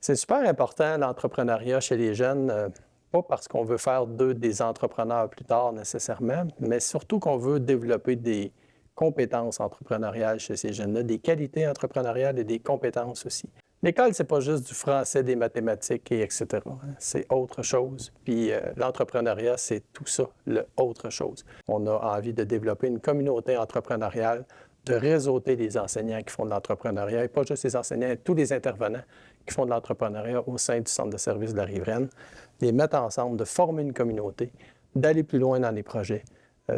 C'est super important l'entrepreneuriat chez les jeunes, pas parce qu'on veut faire d'eux des entrepreneurs plus tard nécessairement, mais surtout qu'on veut développer des compétences entrepreneuriales chez ces jeunes-là, des qualités entrepreneuriales et des compétences aussi. L'école, c'est pas juste du français, des mathématiques et etc. C'est autre chose. Puis l'entrepreneuriat, c'est tout ça, le autre chose. On a envie de développer une communauté entrepreneuriale, de réseauter les enseignants qui font de l'entrepreneuriat, et pas juste les enseignants, tous les intervenants qui font de l'entrepreneuriat au sein du centre de services de la Riveraine, les mettre ensemble, de former une communauté, d'aller plus loin dans les projets.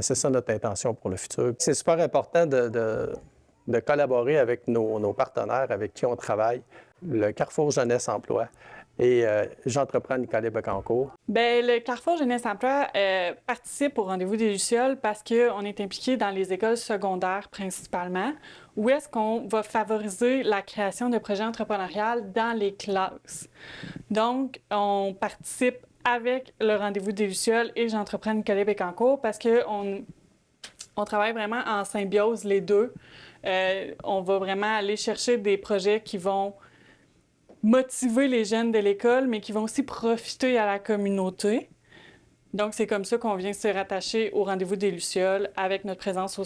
C'est ça notre intention pour le futur. C'est super important de collaborer avec nos partenaires avec qui on travaille, le Carrefour Jeunesse Emploi et J'entreprends Nicolet Becancour. Bien, le Carrefour Jeunesse Emploi participe au rendez-vous des Lucioles parce qu'on est impliqué dans les écoles secondaires principalement, où est-ce qu'on va favoriser la création de projets entrepreneuriaux dans les classes. Donc, on participe avec le rendez-vous des Lucioles et J'entreprends Nicolet Becancour parce qu'on travaille vraiment en symbiose les deux. On va vraiment aller chercher des projets qui vont motiver les jeunes de l'école, mais qui vont aussi profiter à la communauté. Donc, c'est comme ça qu'on vient se rattacher au rendez-vous des Lucioles avec notre présence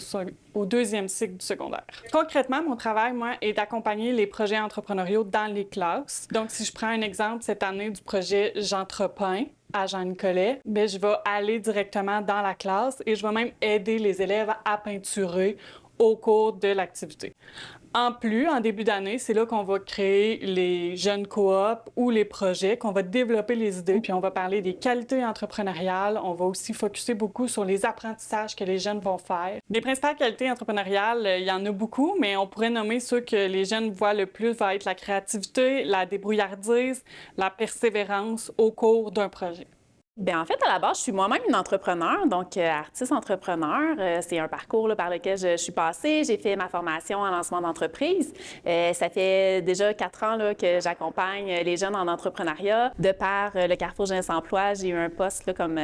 au deuxième cycle du secondaire. Concrètement, mon travail, moi, est d'accompagner les projets entrepreneuriaux dans les classes. Donc, si je prends un exemple cette année du projet J'entreprends à Jean-Nicolet, bien, je vais aller directement dans la classe et je vais même aider les élèves à peinturer au cours de l'activité. En plus, en début d'année, c'est là qu'on va créer les jeunes coops ou les projets, qu'on va développer les idées, puis on va parler des qualités entrepreneuriales. On va aussi focusser beaucoup sur les apprentissages que les jeunes vont faire. Les principales qualités entrepreneuriales, il y en a beaucoup, mais on pourrait nommer ceux que les jeunes voient le plus, va être la créativité, la débrouillardise, la persévérance au cours d'un projet. Bien, en fait, à la base, je suis moi-même une entrepreneur, donc artiste entrepreneur. C'est un parcours là, par lequel je suis passée. J'ai fait ma formation en lancement d'entreprise. Ça fait déjà 4 ans là, que j'accompagne les jeunes en entrepreneuriat. De par le Carrefour Jeunesse Emploi, j'ai eu un poste là, comme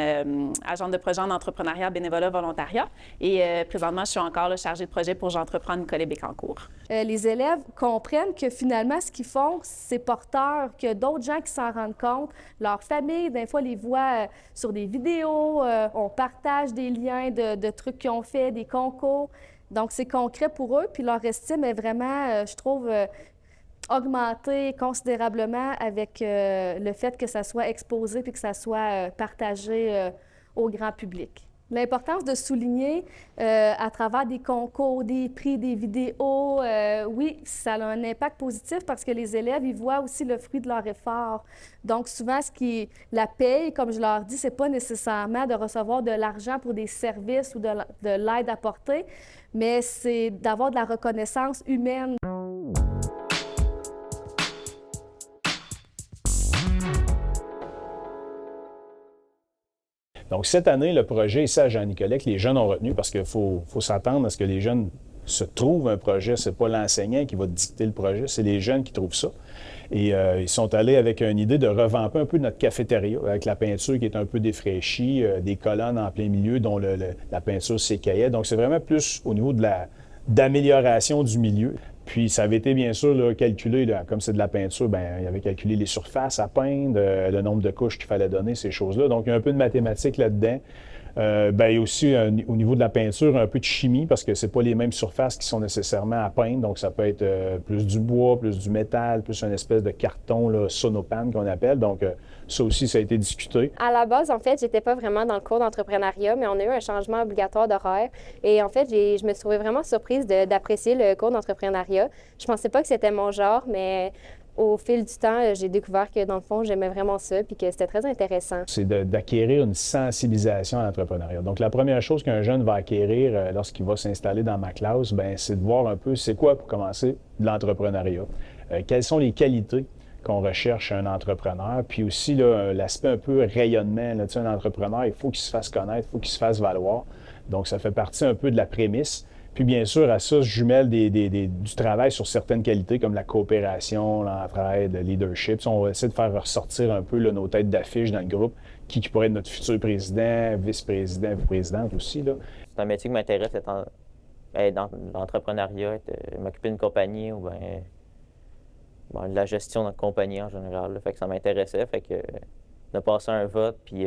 agente de projet en entrepreneuriat, bénévolat, volontariat. Et présentement, je suis encore là, chargée de projet pour J'entreprends Nicolet Becancour. Les élèves comprennent que finalement, ce qu'ils font, c'est porteur, que d'autres gens qui s'en rendent compte, leur famille, des fois, les voient sur des vidéos, on partage des liens de trucs qu'ils ont fait, des concours. Donc, c'est concret pour eux, puis leur estime est vraiment, je trouve, augmentée considérablement avec le fait que ça soit exposé puis que ça soit partagé au grand public. L'importance de souligner à travers des concours, des prix, des vidéos, oui, ça a un impact positif parce que les élèves, ils voient aussi le fruit de leur effort. Donc, souvent, la paye, comme je leur dis, c'est pas nécessairement de recevoir de l'argent pour des services ou de l'aide apportée, mais c'est d'avoir de la reconnaissance humaine. Donc, cette année, le projet ici à Jean-Nicolet, que les jeunes ont retenu, parce qu'il faut s'attendre à ce que les jeunes se trouvent un projet. Ce n'est pas l'enseignant qui va dicter le projet, c'est les jeunes qui trouvent ça. Et ils sont allés avec une idée de revamper un peu notre cafétéria, avec la peinture qui est un peu défraîchie, des colonnes en plein milieu dont la peinture s'écaillait. Donc, c'est vraiment plus au niveau d'amélioration du milieu. Puis, ça avait été bien sûr là, calculé, là, comme c'est de la peinture, bien, il avait calculé les surfaces à peindre, le nombre de couches qu'il fallait donner, ces choses-là. Donc, il y a un peu de mathématiques là-dedans. Bien, il y a aussi, au niveau de la peinture, un peu de chimie, parce que c'est pas les mêmes surfaces qui sont nécessairement à peindre. Donc, ça peut être plus du bois, plus du métal, plus une espèce de carton là, sonopane qu'on appelle. Donc, ça aussi, ça a été discuté. À la base, en fait, j'étais pas vraiment dans le cours d'entrepreneuriat, mais on a eu un changement obligatoire d'horaire. Et en fait, je me suis trouvée vraiment surprise d'apprécier le cours d'entrepreneuriat. Je pensais pas que c'était mon genre, mais au fil du temps, j'ai découvert que, dans le fond, j'aimais vraiment ça puis que c'était très intéressant. C'est d'acquérir une sensibilisation à l'entrepreneuriat. Donc, la première chose qu'un jeune va acquérir lorsqu'il va s'installer dans ma classe, bien, c'est de voir un peu c'est quoi, pour commencer, de l'entrepreneuriat. Quelles sont les qualités qu'on recherche chez un entrepreneur, puis aussi l'aspect un peu rayonnement. Là, un entrepreneur, il faut qu'il se fasse connaître, il faut qu'il se fasse valoir. Donc, ça fait partie un peu de la prémisse. Puis bien sûr, à ça, je jumelle du travail sur certaines qualités comme la coopération, l'entraide, le leadership. On va essayer de faire ressortir un peu là, nos têtes d'affiche dans le groupe, qui pourrait être notre futur président, vice-président, vice-présidente aussi. Là. C'est un métier qui m'intéresse, dans l'entrepreneuriat, m'occuper d'une compagnie ou bien de la gestion de compagnie en général. Là. Fait que ça m'intéressait. Fait que de passer un vote, puis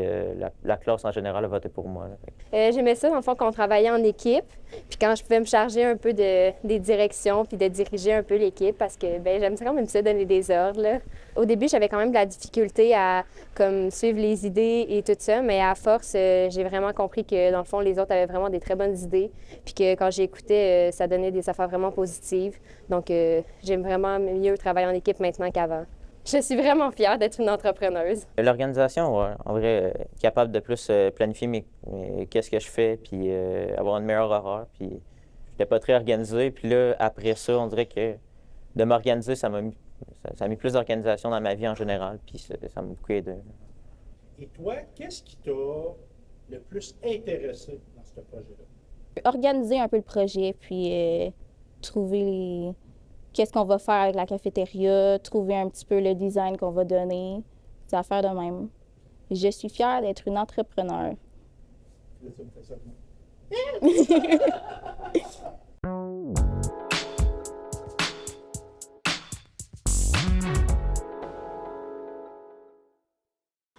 la classe en général a voté pour moi. Là. J'aimais ça, dans le fond, qu'on travaillait en équipe. Puis quand je pouvais me charger un peu des directions, puis de diriger un peu l'équipe, parce que j'aime ça quand même ça, donner des ordres. Là. Au début, j'avais quand même de la difficulté à comme, suivre les idées et tout ça, mais à force, j'ai vraiment compris que, dans le fond, les autres avaient vraiment des très bonnes idées, puis que quand j'écoutais, ça donnait des affaires vraiment positives. Donc, j'aime vraiment mieux travailler en équipe maintenant qu'avant. Je suis vraiment fière d'être une entrepreneuse. L'organisation, ouais, en vrai, capable de plus planifier qu'est-ce que je fais, puis avoir une meilleure horaire. Puis j'étais pas très organisé. Puis là, après ça, on dirait que de m'organiser, ça a mis plus d'organisation dans ma vie en général, puis ça m'a beaucoup aidé. Et toi, qu'est-ce qui t'a le plus intéressé dans ce projet-là? Organiser un peu le projet, puis trouver qu'est-ce qu'on va faire avec la cafétéria, trouver un petit peu le design qu'on va donner, des affaires de même. Je suis fière d'être une entrepreneur. Ça me fait ça, moi.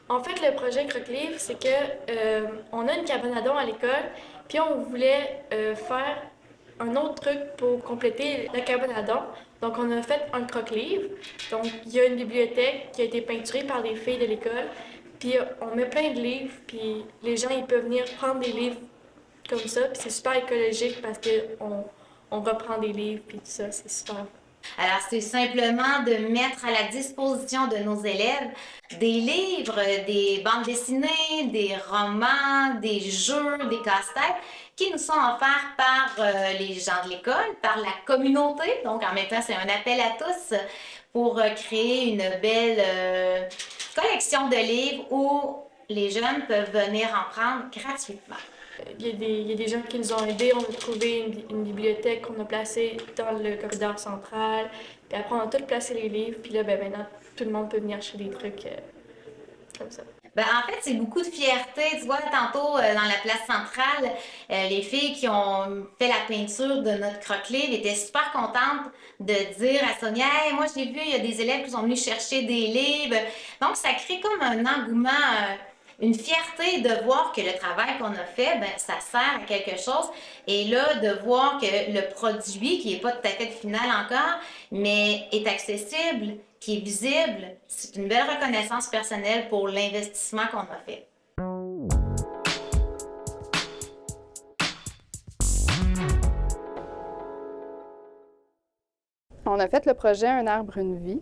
En fait, le projet Croque-Livre, c'est que on a une cabane à don à l'école, puis on voulait faire un autre truc pour compléter la cabane à don. Donc, on a fait un croque-livre. Donc, il y a une bibliothèque qui a été peinturée par des filles de l'école. Puis, on met plein de livres, puis les gens, ils peuvent venir prendre des livres comme ça. Puis, c'est super écologique parce qu'on reprend des livres, puis tout ça, c'est super. Alors, c'est simplement de mettre à la disposition de nos élèves des livres, des bandes dessinées, des romans, des jeux, des casse-têtes qui nous sont offerts par les gens de l'école, par la communauté. Donc, en même temps, c'est un appel à tous pour créer une belle collection de livres où les jeunes peuvent venir en prendre gratuitement. Il y a des gens qui nous ont aidés. On a trouvé une bibliothèque qu'on a placée dans le corridor central. Puis après, on a tout placé les livres. Puis là, maintenant, tout le monde peut venir acheter des trucs comme ça. En fait, c'est beaucoup de fierté. Tu vois, tantôt, dans la place centrale, les filles qui ont fait la peinture de notre croque-livre étaient super contentes de dire à Sonia « Hey, moi, j'ai vu, il y a des élèves qui sont venus chercher des livres. » Donc, ça crée comme un engouement, une fierté de voir que le travail qu'on a fait, ça sert à quelque chose. Et là, de voir que le produit, qui n'est pas tout à fait final encore, mais est accessible, qui est visible, c'est une belle reconnaissance personnelle pour l'investissement qu'on a fait. On a fait le projet Un arbre, une vie,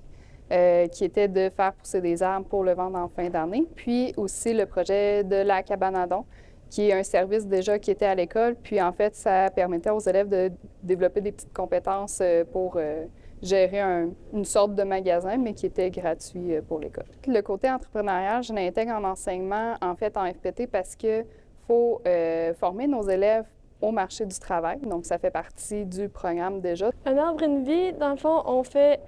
qui était de faire pousser des arbres pour le vendre en fin d'année. Puis aussi le projet de la cabane à don, qui est un service déjà qui était à l'école. Puis en fait, ça permettait aux élèves de développer des petites compétences pour gérer une sorte de magasin, mais qui était gratuit pour l'école. Le côté entrepreneurial, je l'intègre en enseignement, en fait, en FPT, parce qu'il faut former nos élèves au marché du travail. Donc, ça fait partie du programme déjà. Un arbre, une vie, dans le fond, on fait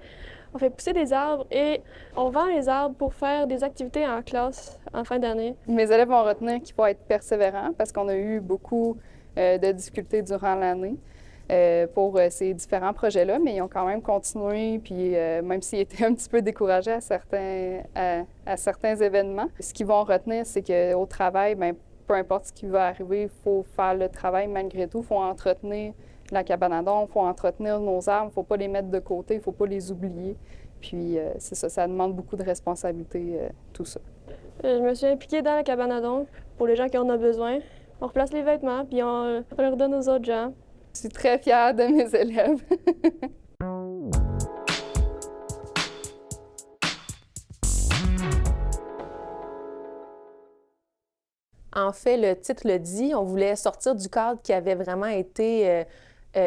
pousser des arbres et on vend les arbres pour faire des activités en classe en fin d'année. Mes élèves vont retenir qu'il faut être persévérant parce qu'on a eu beaucoup de difficultés durant l'année pour ces différents projets-là, mais ils ont quand même continué, puis même s'ils étaient un petit peu découragés à certains événements, ce qu'ils vont retenir, c'est qu'au travail, peu importe ce qui va arriver, il faut faire le travail malgré tout, il faut entretenir la cabane à don, il faut entretenir nos arbres, il ne faut pas les mettre de côté, il ne faut pas les oublier. Puis c'est ça, ça demande beaucoup de responsabilité, tout ça. Je me suis impliquée dans la cabane à don pour les gens qui en ont besoin. On replace les vêtements, puis on leur donne aux autres gens. Je suis très fière de mes élèves. En fait, le titre le dit, on voulait sortir du cadre qui avait vraiment été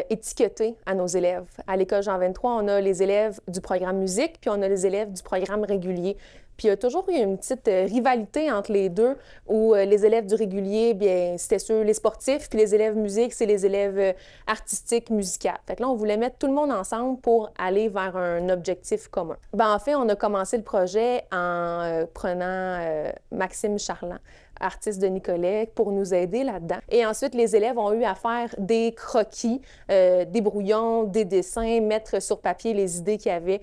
étiqueté à nos élèves. À l'École Jean 23, on a les élèves du programme musique, puis on a les élèves du programme régulier. Puis il y a toujours eu une petite rivalité entre les deux, où les élèves du régulier, bien, c'était ceux, les sportifs, puis les élèves musique, c'est les élèves artistiques, musicales. Fait que là, on voulait mettre tout le monde ensemble pour aller vers un objectif commun. En fait, on a commencé le projet en prenant Maxime Charland artiste de Nicolet, pour nous aider là-dedans. Et ensuite, les élèves ont eu à faire des croquis, des brouillons, des dessins, mettre sur papier les idées qu'il y avait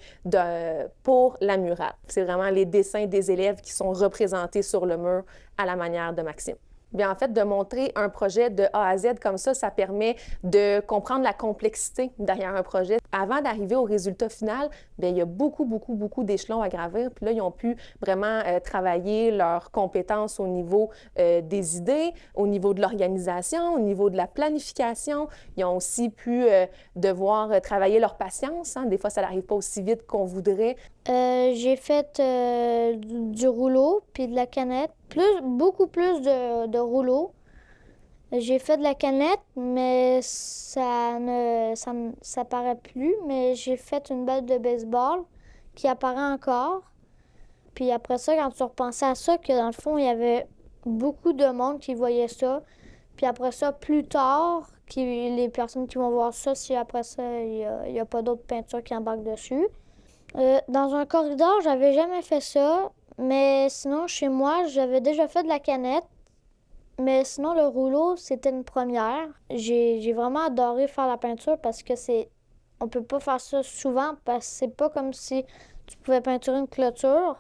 pour la murale. C'est vraiment les dessins des élèves qui sont représentés sur le mur à la manière de Maxime. Bien, en fait, de montrer un projet de A à Z comme ça permet de comprendre la complexité derrière un projet. Avant d'arriver au résultat final, bien, il y a beaucoup d'échelons à gravir. Puis là, ils ont pu vraiment travailler leurs compétences au niveau des idées, au niveau de l'organisation, au niveau de la planification. Ils ont aussi pu devoir travailler leur patience. Des fois, ça n'arrive pas aussi vite qu'on voudrait. J'ai fait du rouleau puis de la canette, beaucoup plus de rouleau. J'ai fait de la canette, mais ça paraît plus. Mais j'ai fait une balle de baseball qui apparaît encore. Puis après ça, quand tu repensais à ça, que dans le fond, il y avait beaucoup de monde qui voyait ça. Puis après ça, plus tard, les personnes qui vont voir ça, si après ça, il n'y a pas d'autres peintures qui embarquent dessus. Dans un corridor, j'avais jamais fait ça, mais sinon, chez moi, j'avais déjà fait de la canette. Mais sinon, le rouleau, c'était une première. J'ai vraiment adoré faire la peinture parce que on peut pas faire ça souvent parce que c'est pas comme si tu pouvais peinturer une clôture.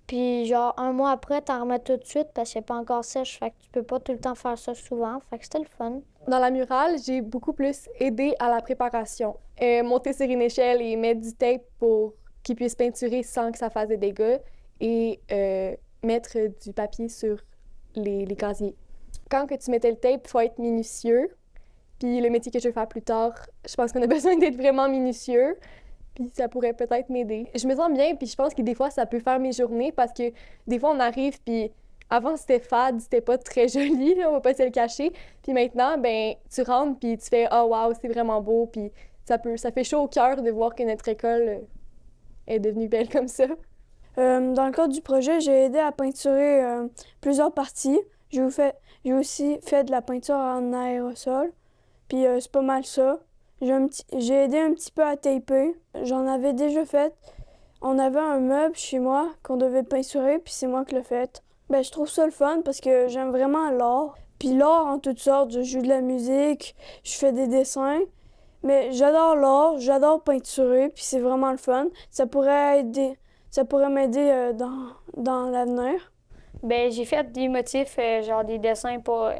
Puis genre, un mois après, t'en remets tout de suite parce qu'elle n'est pas encore sèche. Fait que tu peux pas tout le temps faire ça souvent. Fait que c'était le fun. Dans la murale, j'ai beaucoup plus aidé à la préparation. Monter sur une échelle et mettre du tape pour qu'ils puissent peinturer sans que ça fasse des dégâts et mettre du papier sur les casiers. Quand que tu mettais le tape, il faut être minutieux. Puis le métier que je vais faire plus tard, je pense qu'on a besoin d'être vraiment minutieux. Puis ça pourrait peut-être m'aider. Je me sens bien, puis je pense que des fois, ça peut faire mes journées parce que des fois, on arrive, puis avant, c'était fade, c'était pas très joli, là, on va pas se le cacher. Puis maintenant, ben tu rentres, puis tu fais « Oh wow, c'est vraiment beau », puis ça fait chaud au cœur de voir que notre école est devenue belle comme ça. Dans le cadre du projet, j'ai aidé à peinturer plusieurs parties. J'ai aussi fait de la peinture en aérosol, puis c'est pas mal ça. J'ai aidé un petit peu à taper. J'en avais déjà fait. On avait un meuble chez moi qu'on devait peinturer, puis c'est moi qui l'ai fait. Ben, je trouve ça le fun parce que j'aime vraiment l'art. Puis l'art en toutes sortes, je joue de la musique, je fais des dessins. Mais j'adore l'art, j'adore peinturer, puis c'est vraiment le fun. Ça pourrait m'aider dans l'avenir. Ben, j'ai fait des motifs, genre des dessins pour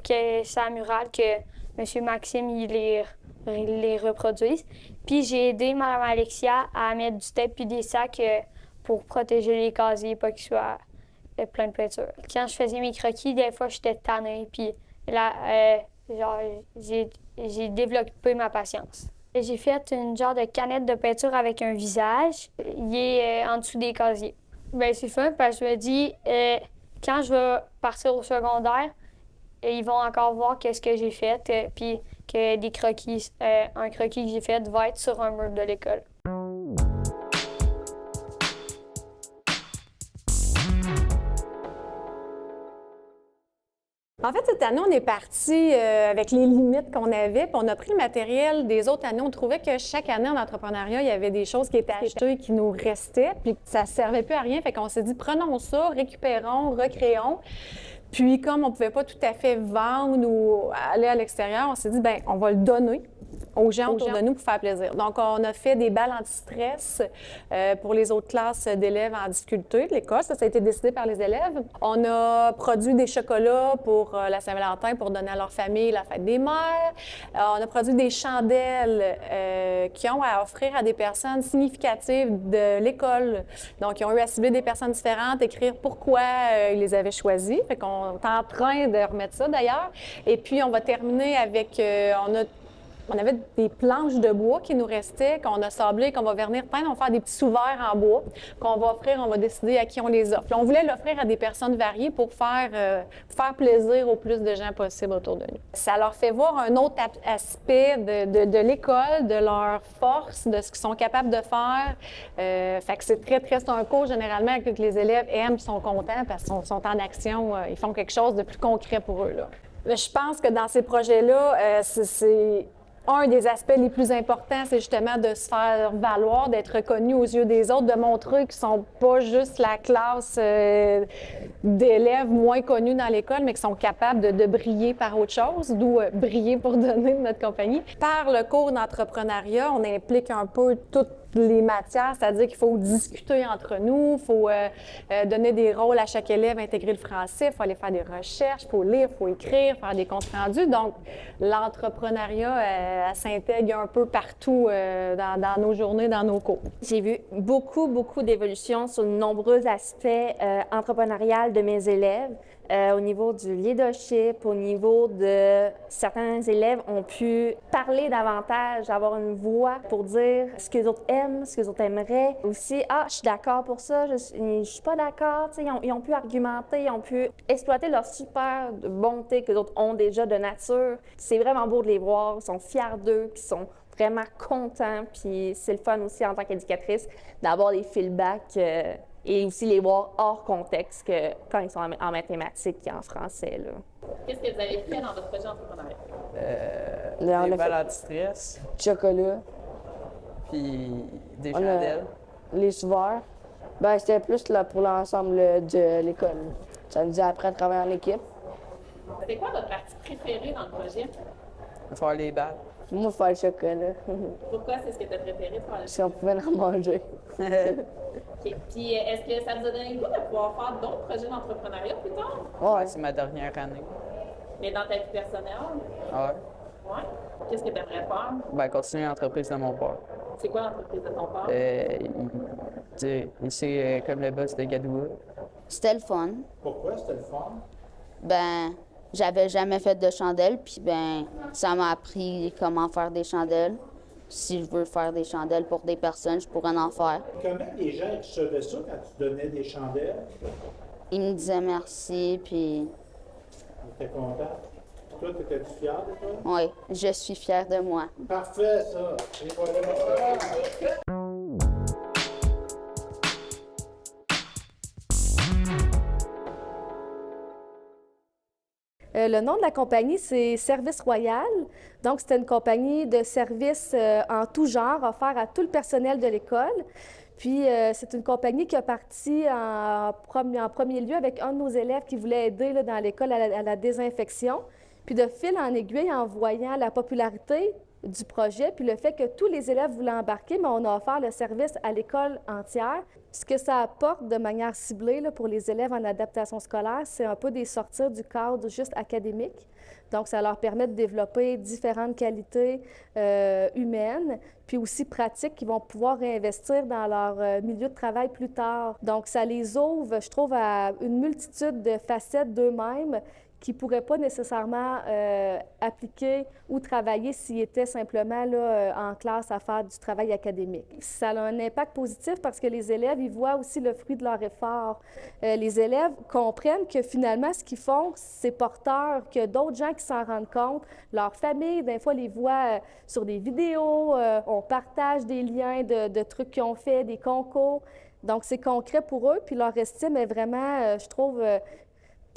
que ça murale, que M. Maxime il les reproduise. Puis j'ai aidé Mme Alexia à mettre du tape puis des sacs pour protéger les casiers, pas qu'ils soient pleins de peinture. Quand je faisais mes croquis, des fois, j'étais tannée. Puis là, j'ai développé ma patience. J'ai fait une genre de canette de peinture avec un visage. Il est en dessous des casiers. Bien, c'est fun parce que je me dis, quand je vais partir au secondaire, ils vont encore voir qu'est-ce que j'ai fait, puis que des croquis, un croquis que j'ai fait va être sur un mur de l'école. En fait, cette année, on est parti avec les limites qu'on avait, puis on a pris le matériel des autres années. On trouvait que chaque année en entrepreneuriat, il y avait des choses qui étaient achetées, qui nous restaient, puis que ça ne servait plus à rien. Fait qu'on s'est dit, prenons ça, récupérons, recréons. Puis, comme on ne pouvait pas tout à fait vendre ou aller à l'extérieur, on s'est dit, bien, on va le donner aux gens autour de nous pour faire plaisir. Donc, on a fait des balles anti-stress pour les autres classes d'élèves en difficulté de l'école. Ça a été décidé par les élèves. On a produit des chocolats pour la Saint-Valentin pour donner à leur famille la fête des mères. On a produit des chandelles qui ont à offrir à des personnes significatives de l'école. Donc, ils ont eu à cibler des personnes différentes, écrire pourquoi ils les avaient choisies. Fait qu'on est en train de remettre ça d'ailleurs. Et puis, on va terminer avec... On avait des planches de bois qui nous restaient, qu'on a sablées, qu'on va venir peindre. On va faire des petits sous-verres en bois qu'on va offrir. On va décider à qui on les offre. Là, on voulait l'offrir à des personnes variées pour faire plaisir au plus de gens possible autour de nous. Ça leur fait voir un autre aspect de l'école, de leur force, de ce qu'ils sont capables de faire. Fait que c'est c'est un cours généralement que les élèves aiment, sont contents parce qu'ils sont en action, ils font quelque chose de plus concret pour eux, là. Je pense que dans ces projets-là, un des aspects les plus importants, c'est justement de se faire valoir, d'être reconnu aux yeux des autres, de montrer qu'ils ne sont pas juste la classe d'élèves moins connus dans l'école, mais qui sont capables de briller par autre chose, d'où briller pour donner de notre compagnie. Par le cours d'entrepreneuriat, on implique un peu toutes les matières, c'est-à-dire qu'il faut discuter entre nous, il faut donner des rôles à chaque élève, intégrer le français, il faut aller faire des recherches, il faut lire, il faut écrire, faire des comptes rendus. Donc, l'entrepreneuriat, elle s'intègre un peu partout dans nos journées, dans nos cours. J'ai vu beaucoup d'évolutions sur de nombreux aspects entrepreneuriales de mes élèves. Au niveau du leadership, au niveau de certains élèves ont pu parler davantage, avoir une voix pour dire ce que les autres aiment, ce que les autres aimeraient. Aussi, je suis d'accord pour ça, je suis pas d'accord. Ils ont pu argumenter, ils ont pu exploiter leur super bonté que les autres ont déjà de nature. C'est vraiment beau de les voir, ils sont fiers d'eux, puis ils sont vraiment contents. Puis c'est le fun aussi en tant qu'éducatrice d'avoir des feedbacks. Et aussi les voir hors contexte que quand ils sont en mathématiques et en français. Qu'est-ce que vous avez fait dans votre projet entrepreneurial? Des balles anti-stress. Chocolat. Puis des chandelles. Les souverains. Ben, c'était plus là, pour l'ensemble de l'école. Ça nous a appris à travailler en équipe. C'est quoi votre partie préférée dans le projet? Faire les balles. Moi, faire le chocolat. Pourquoi c'est ce que tu as préféré de faire le chocolat? Si on pouvait en manger. Okay. Puis est-ce que ça vous a donné le goût de pouvoir faire d'autres projets d'entrepreneuriat plus tard? Ouais, c'est ma dernière année. Mais dans ta vie personnelle? Ouais. Ouais. Qu'est-ce que tu aimerais faire? Ben, continuer l'entreprise de mon père. C'est quoi l'entreprise de ton père? C'est comme le boss de Gadoua. C'était le fun. Pourquoi c'était le fun? Ben, j'avais jamais fait de chandelles, puis ben, ça m'a appris comment faire des chandelles. Si je veux faire des chandelles pour des personnes, je pourrais en faire. Comment les gens recevaient ça quand tu donnais des chandelles? Ils me disaient merci, puis... Tu étais content? Toi, étais-tu fière de toi? Oui, je suis fière de moi. Parfait, ça! Et voilà. Le nom de la compagnie, c'est Service Royal. Donc, c'était une compagnie de services en tout genre, offert à tout le personnel de l'école. Puis, c'est une compagnie qui a parti en premier lieu avec un de nos élèves qui voulait aider là, dans l'école à la désinfection. Puis, de fil en aiguille, en voyant la popularité du projet, puis le fait que tous les élèves voulaient embarquer, mais on a offert le service à l'école entière. Ce que ça apporte de manière ciblée là, pour les élèves en adaptation scolaire, c'est un peu des sortir du cadre juste académique. Donc, ça leur permet de développer différentes qualités humaines, puis aussi pratiques qu'ils vont pouvoir réinvestir dans leur milieu de travail plus tard. Donc, ça les ouvre, je trouve, à une multitude de facettes d'eux-mêmes qui ne pourraient pas nécessairement appliquer ou travailler s'ils étaient simplement là, en classe à faire du travail académique. Ça a un impact positif parce que les élèves, ils voient aussi le fruit de leur effort. Les élèves comprennent que finalement, ce qu'ils font, c'est porteur, que d'autres gens qui s'en rendent compte, leur famille, des fois, les voient sur des vidéos, on partage des liens de trucs qu'ils ont fait, des concours. Donc, c'est concret pour eux, puis leur estime est vraiment, je trouve,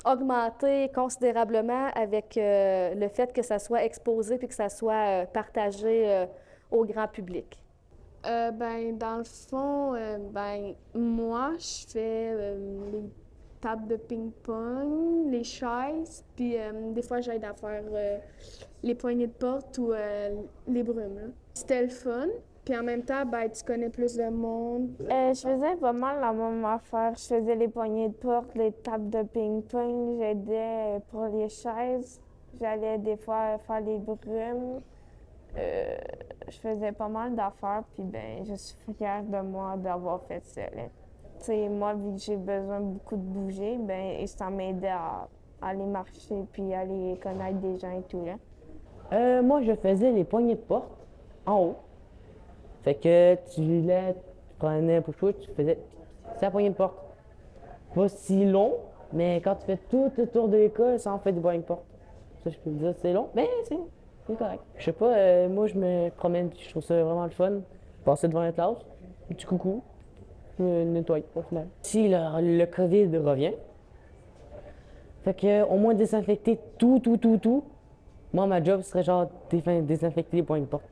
augmenter considérablement avec le fait que ça soit exposé puis que ça soit partagé au grand public. Dans le fond, moi, je fais les tables de ping-pong, les chaises, puis des fois, j'aide à faire les poignées de porte ou les brumes. Là. C'était le fun. Puis en même temps, tu connais plus de monde. Je faisais pas mal la même affaire. Je faisais les poignées de porte, les tables de ping-pong, j'aidais pour les chaises. J'allais des fois faire les brumes. Je faisais pas mal d'affaires, puis je suis fière de moi d'avoir fait ça. T'sais, moi, vu que j'ai besoin beaucoup de bouger, ça m'aidait à aller marcher puis aller connaître des gens et tout. Là. Moi, je faisais les poignées de porte en haut. Fait que tu prenais un push-push, tu faisais sa poignée de porte. Pas si long, mais quand tu fais tout le tour de l'école, ça en fait des poignées de porte. Ça, je peux te dire, c'est long, mais c'est correct. Je sais pas, moi, je me promène, je trouve ça vraiment le fun. Je passais devant la classe, un petit coucou, je me nettoie au final. Si le COVID revient, fait que au moins désinfecter tout, Moi, ma job serait genre désinfecter les points de porte.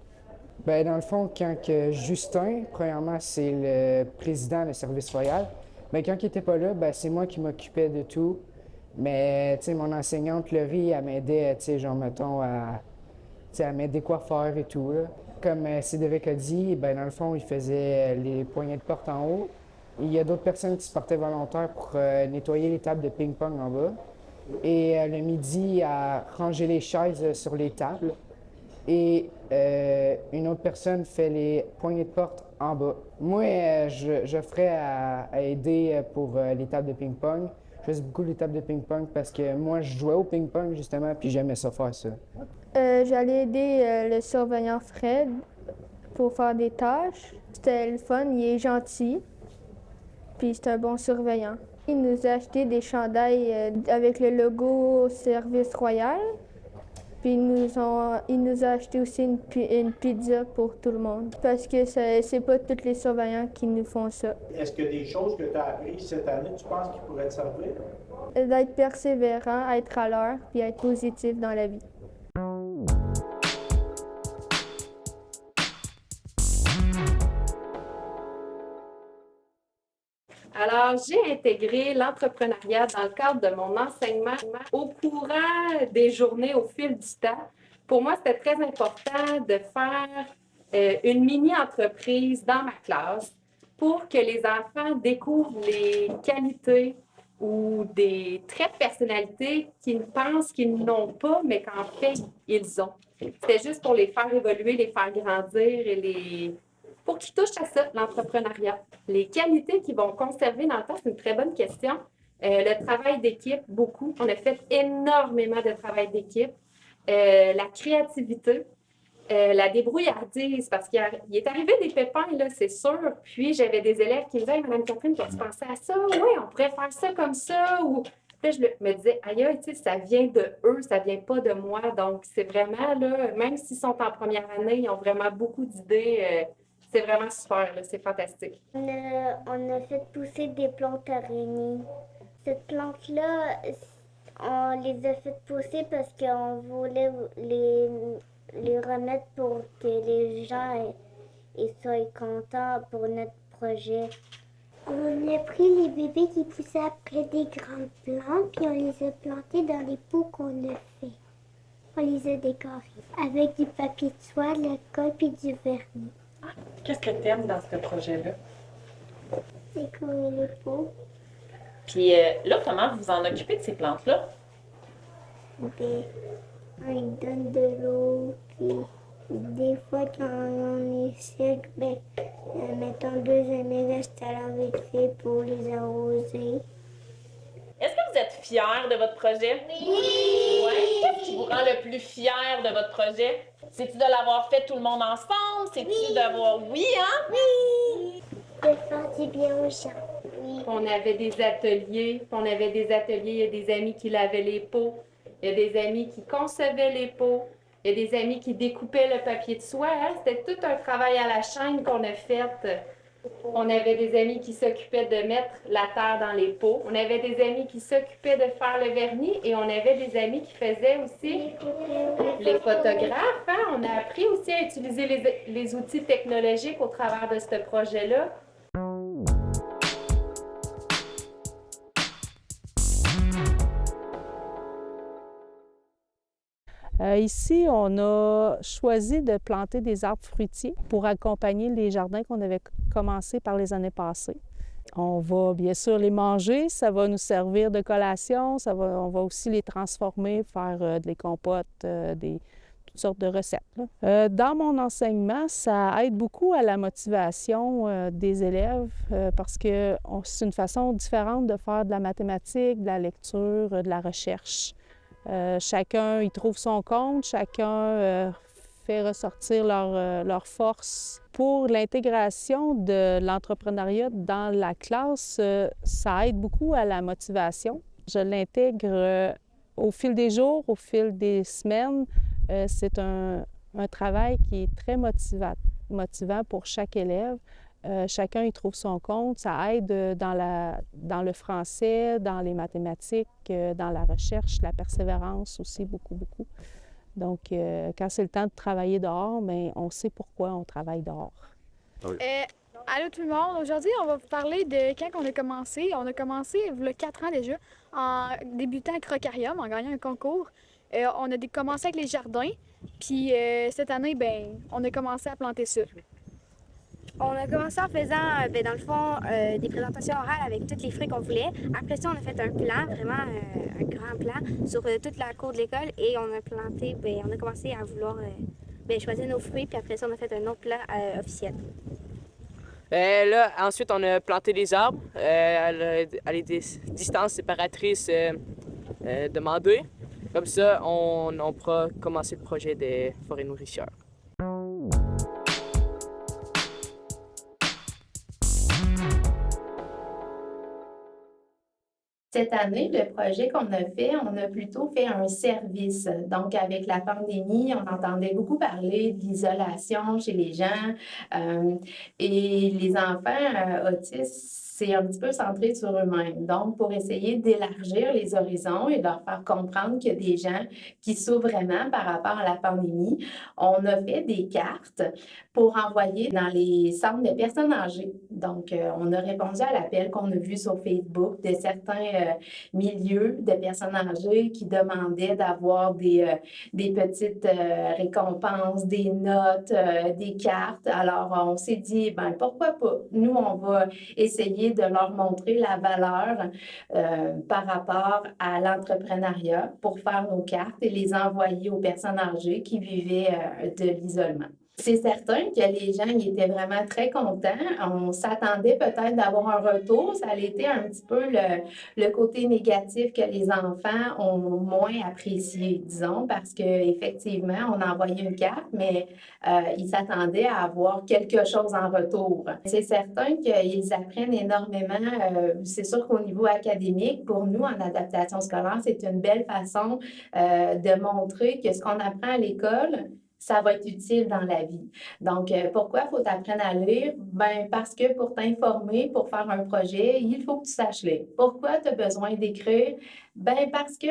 Bien, dans le fond, quand que Justin, premièrement, c'est le président du service royal, bien, quand il n'était pas là, bien, c'est moi qui m'occupais de tout. Mais, tu sais, mon enseignante, Laurie, elle m'aidait, tu sais, genre, mettons, elle m'aidait quoi faire et tout, là. Comme Cédric a dit, bien, dans le fond, il faisait les poignées de porte en haut. Il y a d'autres personnes qui se portaient volontaires pour nettoyer les tables de ping-pong en bas. Et le midi, à ranger les chaises sur les tables. Et une autre personne fait les poignées de porte en bas. Moi, je ferais à aider pour les tables de ping-pong. Je faisais beaucoup les tables de ping-pong parce que moi, je jouais au ping-pong, justement, puis j'aimais ça faire ça. J'allais aider le surveillant Fred pour faire des tâches. C'était le fun, il est gentil, puis c'est un bon surveillant. Il nous a acheté des chandails avec le logo Service Royal, puis il nous a acheté aussi une pizza pour tout le monde, parce que c'est pas tous les surveillants qui nous font ça. Est-ce que des choses que tu as apprises cette année, tu penses qu'ils pourraient te servir? D'être persévérant, être à l'heure, puis être positif dans la vie. Alors, j'ai intégré l'entrepreneuriat dans le cadre de mon enseignement au courant des journées, au fil du temps. Pour moi, c'était très important de faire une mini-entreprise dans ma classe pour que les enfants découvrent les qualités ou des traits de personnalité qu'ils pensent qu'ils n'ont pas, mais qu'en fait, ils ont. C'était juste pour les faire évoluer, les faire grandir et pour qu'ils touchent à ça, l'entrepreneuriat. Les qualités qu'ils vont conserver dans le temps, c'est une très bonne question. Le travail d'équipe, beaucoup. On a fait énormément de travail d'équipe. La créativité, la débrouillardize, parce qu'il est arrivé des pépins, là, c'est sûr. Puis, j'avais des élèves qui me disaient hey, « Madame Catherine, tu pensais à ça? Oui, on pourrait faire ça comme ça. » Ou puis, je me disais « Aïe, tu sais, ça vient de eux, ça vient pas de moi. » Donc, c'est vraiment, là, même s'ils sont en première année, ils ont vraiment beaucoup d'idées. C'est vraiment super, là, c'est fantastique. On a fait pousser des plantes araignées. Cette plante-là, on les a fait pousser parce qu'on voulait les remettre pour que les gens ils soient contents pour notre projet. On a pris les bébés qui poussaient après des grandes plantes, puis on les a plantés dans les pots qu'on a fait. On les a décorés avec du papier de soie, de la colle puis du vernis. Qu'est-ce que tu aimes dans ce projet-là? Décorer les pots. Puis là, comment vous en occupez de ces plantes-là? Ben, on lui donne de l'eau, puis des fois, quand on est sec, ben, mettons 2 années, reste à laver pour les arroser. Est-ce que vous êtes fiers de votre projet? Oui! Ouais. Qu'est-ce qui vous rend le plus fier de votre projet? C'est-tu de l'avoir fait tout le monde ensemble? C'est-tu d'avoir... Oui, hein? Oui! De faire du bien aux gens. Oui. On avait des ateliers, il y a des amis qui lavaient les pots, il y a des amis qui concevaient les pots, il y a des amis qui découpaient le papier de soie. Hein? C'était tout un travail à la chaîne qu'on a fait. On avait des amis qui s'occupaient de mettre la terre dans les pots. On avait des amis qui s'occupaient de faire le vernis et on avait des amis qui faisaient aussi les photographes. Hein? On a appris aussi à utiliser les outils technologiques au travers de ce projet-là. Ici, on a choisi de planter des arbres fruitiers pour accompagner les jardins qu'on avait commencé par les années passées. On va bien sûr les manger, ça va nous servir de collation, on va aussi les transformer, faire des compotes, toutes sortes de recettes. Dans mon enseignement, ça aide beaucoup à la motivation des élèves parce que c'est une façon différente de faire de la mathématique, de la lecture, de la recherche. Chacun y trouve son compte, chacun fait ressortir leur force. Pour l'intégration de l'entrepreneuriat dans la classe, ça aide beaucoup à la motivation. Je l'intègre au fil des jours, au fil des semaines. C'est un travail qui est très motivant pour chaque élève. Chacun y trouve son compte. Ça aide dans le français, dans les mathématiques, dans la recherche, la persévérance aussi, beaucoup, beaucoup. Donc, quand c'est le temps de travailler dehors, bien, on sait pourquoi on travaille dehors. Allô tout le monde, aujourd'hui on va vous parler de quand on a commencé. On a commencé il y a 4 ans déjà, en débutant à Crocarium, en gagnant un concours. On a commencé avec les jardins, puis cette année, ben, on a commencé à planter ça. On a commencé en faisant, dans le fond, des présentations orales avec tous les fruits qu'on voulait. Après ça, on a fait un plan, vraiment un grand plan sur toute la cour de l'école et on a planté, on a commencé à vouloir choisir nos fruits, puis après ça, on a fait un autre plan officiel. Là, ensuite, on a planté des arbres à des distances séparatrices demandées. Comme ça, on pourra commencer le projet des forêts nourricières. Cette année, le projet qu'on a fait, on a plutôt fait un service. Donc, avec la pandémie, on entendait beaucoup parler de l'isolation chez les gens et les enfants autistes, c'est un petit peu centré sur eux-mêmes. Donc, pour essayer d'élargir les horizons et de leur faire comprendre qu'il y a des gens qui souffrent vraiment par rapport à la pandémie, on a fait des cartes pour envoyer dans les centres de personnes âgées. Donc, on a répondu à l'appel qu'on a vu sur Facebook de certains milieux de personnes âgées qui demandaient d'avoir des petites récompenses, des notes, des cartes. Alors, on s'est dit, ben pourquoi pas? Nous, on va essayer de leur montrer la valeur par rapport à l'entrepreneuriat pour faire nos cartes et les envoyer aux personnes âgées qui vivaient de l'isolement. C'est certain que les gens y étaient vraiment très contents. On s'attendait peut-être d'avoir un retour. Ça a été un petit peu le côté négatif que les enfants ont moins apprécié, disons, parce qu'effectivement, on a envoyé une carte, mais ils s'attendaient à avoir quelque chose en retour. C'est certain qu'ils apprennent énormément. C'est sûr qu'au niveau académique, pour nous, en adaptation scolaire, c'est une belle façon de montrer que ce qu'on apprend à l'école, ça va être utile dans la vie. Donc, pourquoi il faut t'apprendre à lire? Ben parce que pour t'informer, pour faire un projet, il faut que tu saches lire. Pourquoi tu as besoin d'écrire? Ben parce que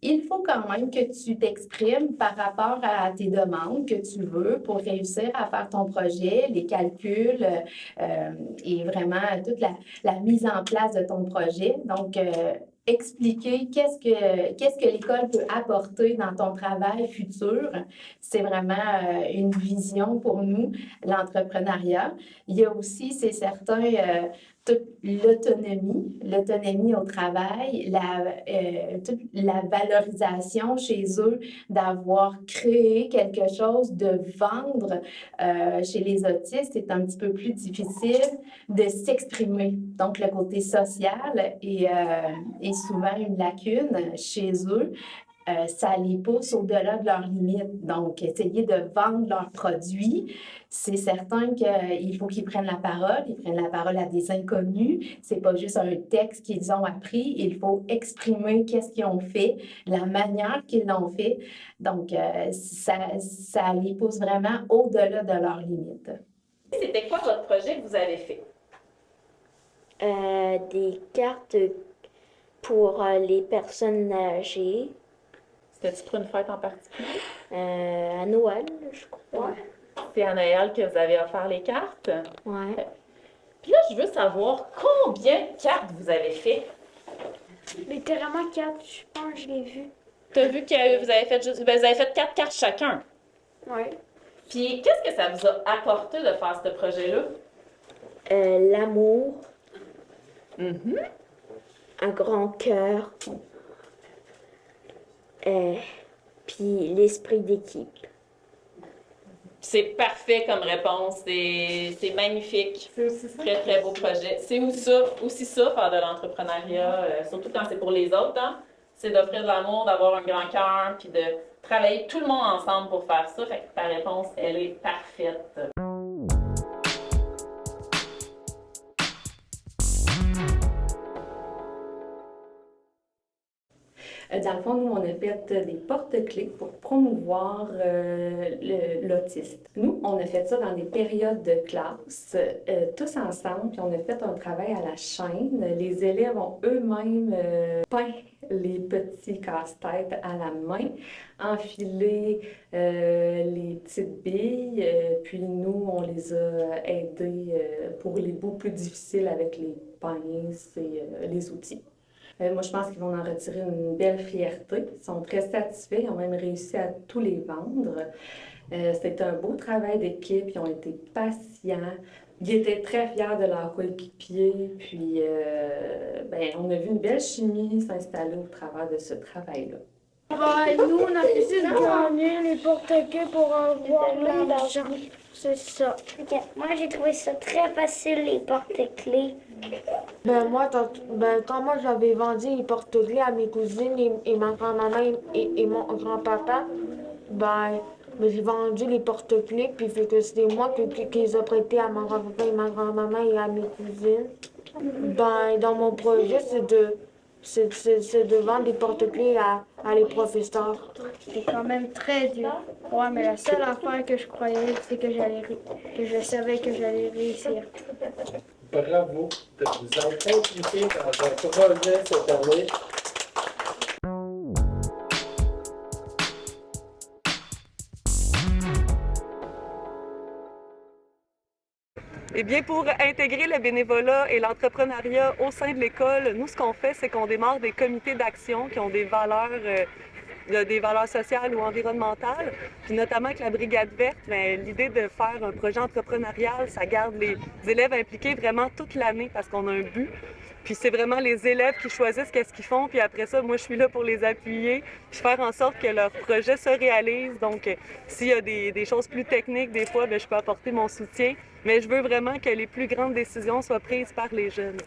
il faut quand même que tu t'exprimes par rapport à tes demandes que tu veux pour réussir à faire ton projet, les calculs et vraiment toute la mise en place de ton projet. Donc, expliquer qu'est-ce que l'école peut apporter dans ton travail futur. C'est vraiment une vision pour nous, l'entrepreneuriat. Il y a aussi, c'est certain, toute l'autonomie au travail, toute la valorisation chez eux d'avoir créé quelque chose, de vendre. Chez les autistes, c'est un petit peu plus difficile de s'exprimer. Donc, le côté social est souvent une lacune chez eux. Ça les pousse au-delà de leurs limites. Donc, essayer de vendre leurs produits, c'est certain qu'il faut qu'ils prennent la parole. Ils prennent la parole à des inconnus. C'est pas juste un texte qu'ils ont appris. Il faut exprimer qu'est-ce qu'ils ont fait, la manière qu'ils l'ont fait. Donc, ça les pousse vraiment au-delà de leurs limites. C'était quoi votre projet que vous avez fait? Des cartes pour les personnes âgées. C'était-tu pour une fête en particulier? À Noël, je crois. C'est à Noël que vous avez offert les cartes? Ouais. Puis là, je veux savoir combien de cartes vous avez fait? Littéralement 4, je pense que je l'ai vu. T'as vu que vous avez fait 4 cartes chacun? Oui. Puis qu'est-ce que ça vous a apporté de faire ce projet-là? L'amour. Un grand cœur. Puis l'esprit d'équipe. C'est parfait comme réponse. C'est magnifique. Très, très beau projet. C'est aussi ça, faire de l'entrepreneuriat, surtout quand c'est pour les autres. Hein? C'est d'offrir de l'amour, d'avoir un grand cœur, puis de travailler tout le monde ensemble pour faire ça. Fait que ta réponse, elle est parfaite. Dans le fond, nous, on a fait des porte-clés pour promouvoir l'autiste. Nous, on a fait ça dans des périodes de classe, tous ensemble, puis on a fait un travail à la chaîne. Les élèves ont eux-mêmes peint les petits casse-têtes à la main, enfilé les petites billes, puis nous, on les a aidés pour les bouts plus difficiles avec les pinces et les outils. Moi, je pense qu'ils vont en retirer une belle fierté. Ils sont très satisfaits. Ils ont même réussi à tous les vendre. C'était un beau travail d'équipe. Ils ont été patients. Ils étaient très fiers de leur coéquipier. Puis, on a vu une belle chimie s'installer au travers de ce travail-là. Nous, on a décidé de gagner les porte-clés pour avoir l'argent. C'est ça. Okay. Moi, j'ai trouvé ça très facile, les porte-clés. Quand moi j'avais vendu les porte-clés à mes cousines et ma grand-maman et mon grand-papa, j'ai vendu les porte-clés, puis fait que c'était moi qui les ai prêtés à mon grand-papa et ma grand-maman et à mes cousines. Dans mon projet, c'est de vendre des porte-clés à les professeurs. C'était quand même très dur. Ouais, mais la seule affaire que je croyais, c'est que je savais que j'allais réussir. Bravo de vous être impliqués dans un projet cette année. Eh bien, pour intégrer le bénévolat et l'entrepreneuriat au sein de l'école, nous, ce qu'on fait, c'est qu'on démarre des comités d'action qui ont des valeurs sociales ou environnementales. Puis notamment avec la Brigade verte, l'idée de faire un projet entrepreneurial, ça garde les élèves impliqués vraiment toute l'année parce qu'on a un but. Puis c'est vraiment les élèves qui choisissent qu'est-ce qu'ils font. Puis après ça, moi, je suis là pour les appuyer, puis faire en sorte que leur projet se réalise. Donc, s'il y a des choses plus techniques, des fois, je peux apporter mon soutien. Mais je veux vraiment que les plus grandes décisions soient prises par les jeunes.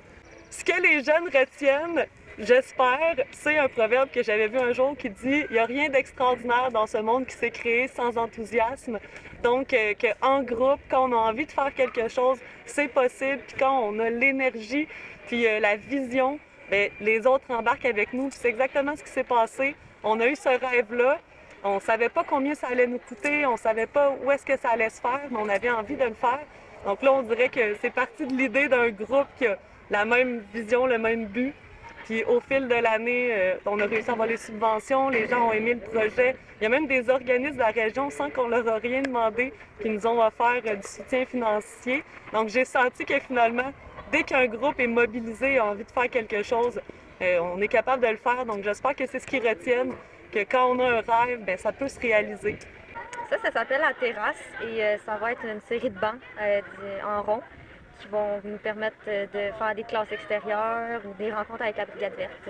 Ce que les jeunes retiennent, j'espère, c'est un proverbe que j'avais vu un jour qui dit « Il n'y a rien d'extraordinaire dans ce monde qui s'est créé sans enthousiasme ». Donc, qu'en groupe, quand on a envie de faire quelque chose, c'est possible. Puis quand on a l'énergie, puis la vision, les autres embarquent avec nous. Puis c'est exactement ce qui s'est passé. On a eu ce rêve-là. On ne savait pas combien ça allait nous coûter. On ne savait pas où est-ce que ça allait se faire, mais on avait envie de le faire. Donc là, on dirait que c'est parti de l'idée d'un groupe qui a la même vision, le même but. Puis au fil de l'année, on a réussi à avoir les subventions, les gens ont aimé le projet. Il y a même des organismes de la région, sans qu'on leur a rien demandé, qui nous ont offert du soutien financier. Donc j'ai senti que finalement, dès qu'un groupe est mobilisé et a envie de faire quelque chose, on est capable de le faire. Donc j'espère que c'est ce qu'ils retiennent, que quand on a un rêve, ça peut se réaliser. Ça s'appelle La Terrasse et ça va être une série de bancs en rond qui vont nous permettre de faire des classes extérieures ou des rencontres avec la Brigade verte.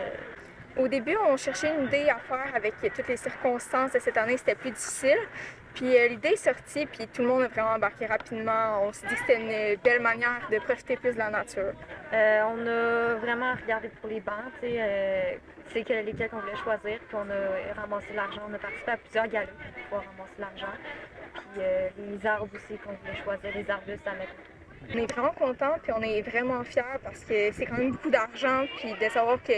Au début, on cherchait une idée à faire avec toutes les circonstances de cette année, c'était plus difficile. Puis l'idée est sortie, puis tout le monde a vraiment embarqué rapidement. On s'est dit que c'était une belle manière de profiter plus de la nature. On a vraiment regardé pour les bancs, c'est lesquels qu'on voulait choisir, puis on a ramassé l'argent. On a participé à plusieurs galeries pour pouvoir ramasser l'argent. Puis les arbres aussi qu'on voulait choisir, les arbustes à mettre. On est vraiment contents, puis on est vraiment fiers parce que c'est quand même beaucoup d'argent, puis de savoir que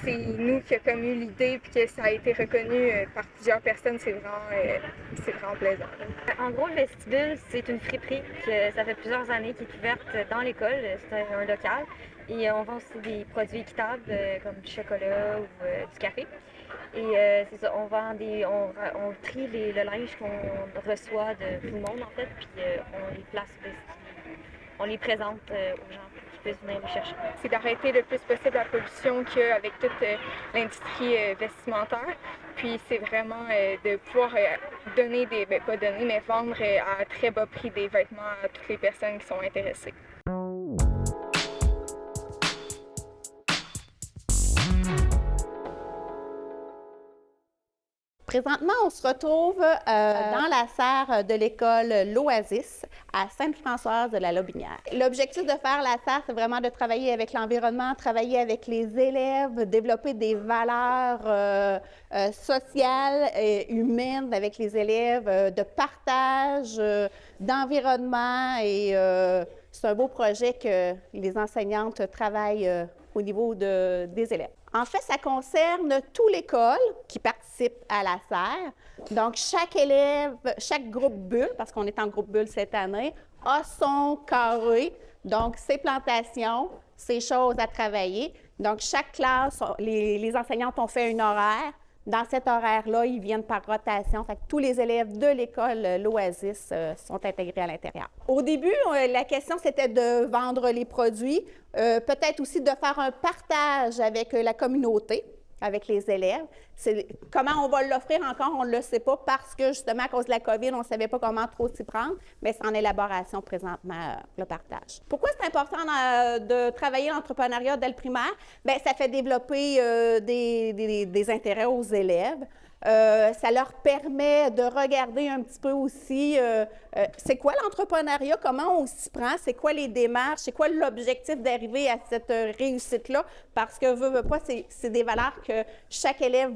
c'est nous qui avons eu l'idée puis que ça a été reconnu par plusieurs personnes, c'est vraiment plaisant. En gros, le vestibule, c'est une friperie que ça fait plusieurs années qui est ouverte dans l'école. C'est un local. Et on vend aussi des produits équitables comme du chocolat ou du café. Et c'est ça, on trie le linge qu'on reçoit de tout le monde en fait, puis on les place, on les présente aux gens. Venir le chercher. C'est d'arrêter le plus possible la pollution qu'il y a avec toute l'industrie vestimentaire. Puis c'est vraiment de pouvoir donner pas donner, mais vendre à très bas prix des vêtements à toutes les personnes qui sont intéressées. Présentement, on se retrouve dans la serre de l'école L'Oasis à Sainte-Françoise de la Lotbinière. L'objectif de faire la serre, c'est vraiment de travailler avec l'environnement, travailler avec les élèves, développer des valeurs sociales et humaines avec les élèves, de partage, d'environnement. Et c'est un beau projet que les enseignantes travaillent au niveau des élèves. En fait, ça concerne toute l'école qui participe à la serre. Donc, chaque élève, chaque groupe bulle, parce qu'on est en groupe bulle cette année, a son carré, donc ses plantations, ses choses à travailler. Donc, chaque classe, les enseignantes ont fait un horaire. Dans cet horaire-là, ils viennent par rotation. Fait que tous les élèves de l'école l'Oasis sont intégrés à l'intérieur. Au début, la question, c'était de vendre les produits, peut-être aussi de faire un partage avec la communauté, avec les élèves. Comment on va l'offrir encore, on ne le sait pas parce que, justement, à cause de la COVID, on ne savait pas comment trop s'y prendre, mais c'est en élaboration présentement, le partage. Pourquoi c'est important de travailler l'entrepreneuriat dès le primaire? Bien, ça fait développer des intérêts aux élèves. Ça leur permet de regarder un petit peu aussi c'est quoi l'entrepreneuriat, comment on s'y prend, c'est quoi les démarches, c'est quoi l'objectif d'arriver à cette réussite-là, parce que veut pas, c'est des valeurs que chaque élève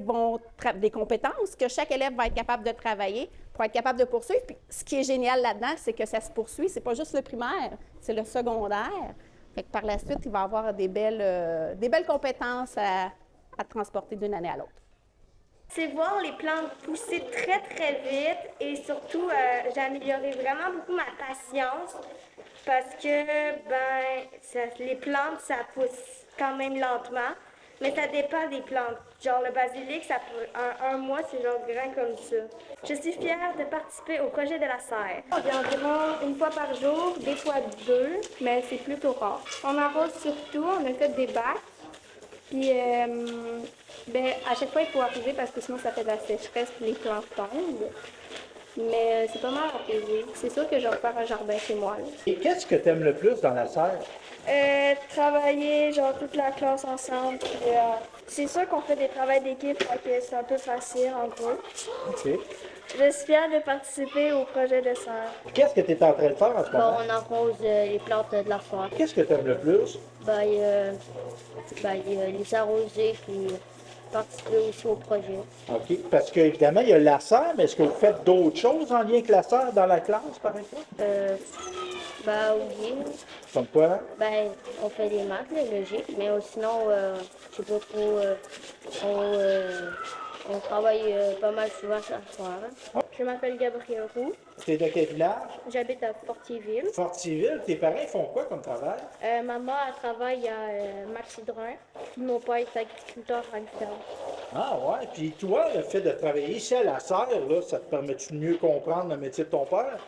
des compétences que chaque élève va être capable de travailler pour être capable de poursuivre. Puis, ce qui est génial là-dedans, c'est que ça se poursuit, c'est pas juste le primaire, c'est le secondaire. Fait que par la suite, il va avoir des belles compétences à transporter d'une année à l'autre. C'est voir les plantes pousser très, très vite et surtout, j'ai amélioré vraiment beaucoup ma patience parce que, les plantes, ça pousse quand même lentement, mais ça dépend des plantes. Genre, le basilic, ça peut, un mois, c'est genre grand comme ça. Je suis fière de participer au projet de la serre. On vient environ une fois par jour, des fois 2, mais c'est plutôt rare. On arrose surtout, on a fait des bacs. Puis, à chaque fois, il faut arroser parce que sinon, ça fait de la sécheresse et les plantes tombent. Mais c'est pas mal arrosé. C'est sûr que je vais faire un jardin chez moi. Là. Et qu'est-ce que tu aimes le plus dans la serre? Travailler, genre, toute la classe ensemble. Puis, c'est sûr qu'on fait des travaux d'équipe, donc c'est un peu facile, en gros. OK. Je suis fière de participer au projet de serre. Qu'est-ce que tu es en train de faire en ce moment? On arrose les plantes de la serre. Qu'est-ce que tu aimes le plus? Les arroser puis participer aussi au projet. OK. Parce qu'évidemment, il y a la serre, mais est-ce que vous faites d'autres choses en lien avec la serre dans la classe, par exemple? Oui. Comme quoi? On fait des maths, logique, mais sinon, je sais pas trop, on travaille pas mal souvent ce soir. Je m'appelle Gabrielle Roux. Tu es de quel village? J'habite à Fortierville. Fortierville. Tes parents font quoi comme travail? Maman, elle travaille à Maxidrin. Puis mon père est agriculteur à ferme. Ah ouais. Puis toi, le fait de travailler ici à la serre, là, ça te permet-tu de mieux comprendre le métier de ton père?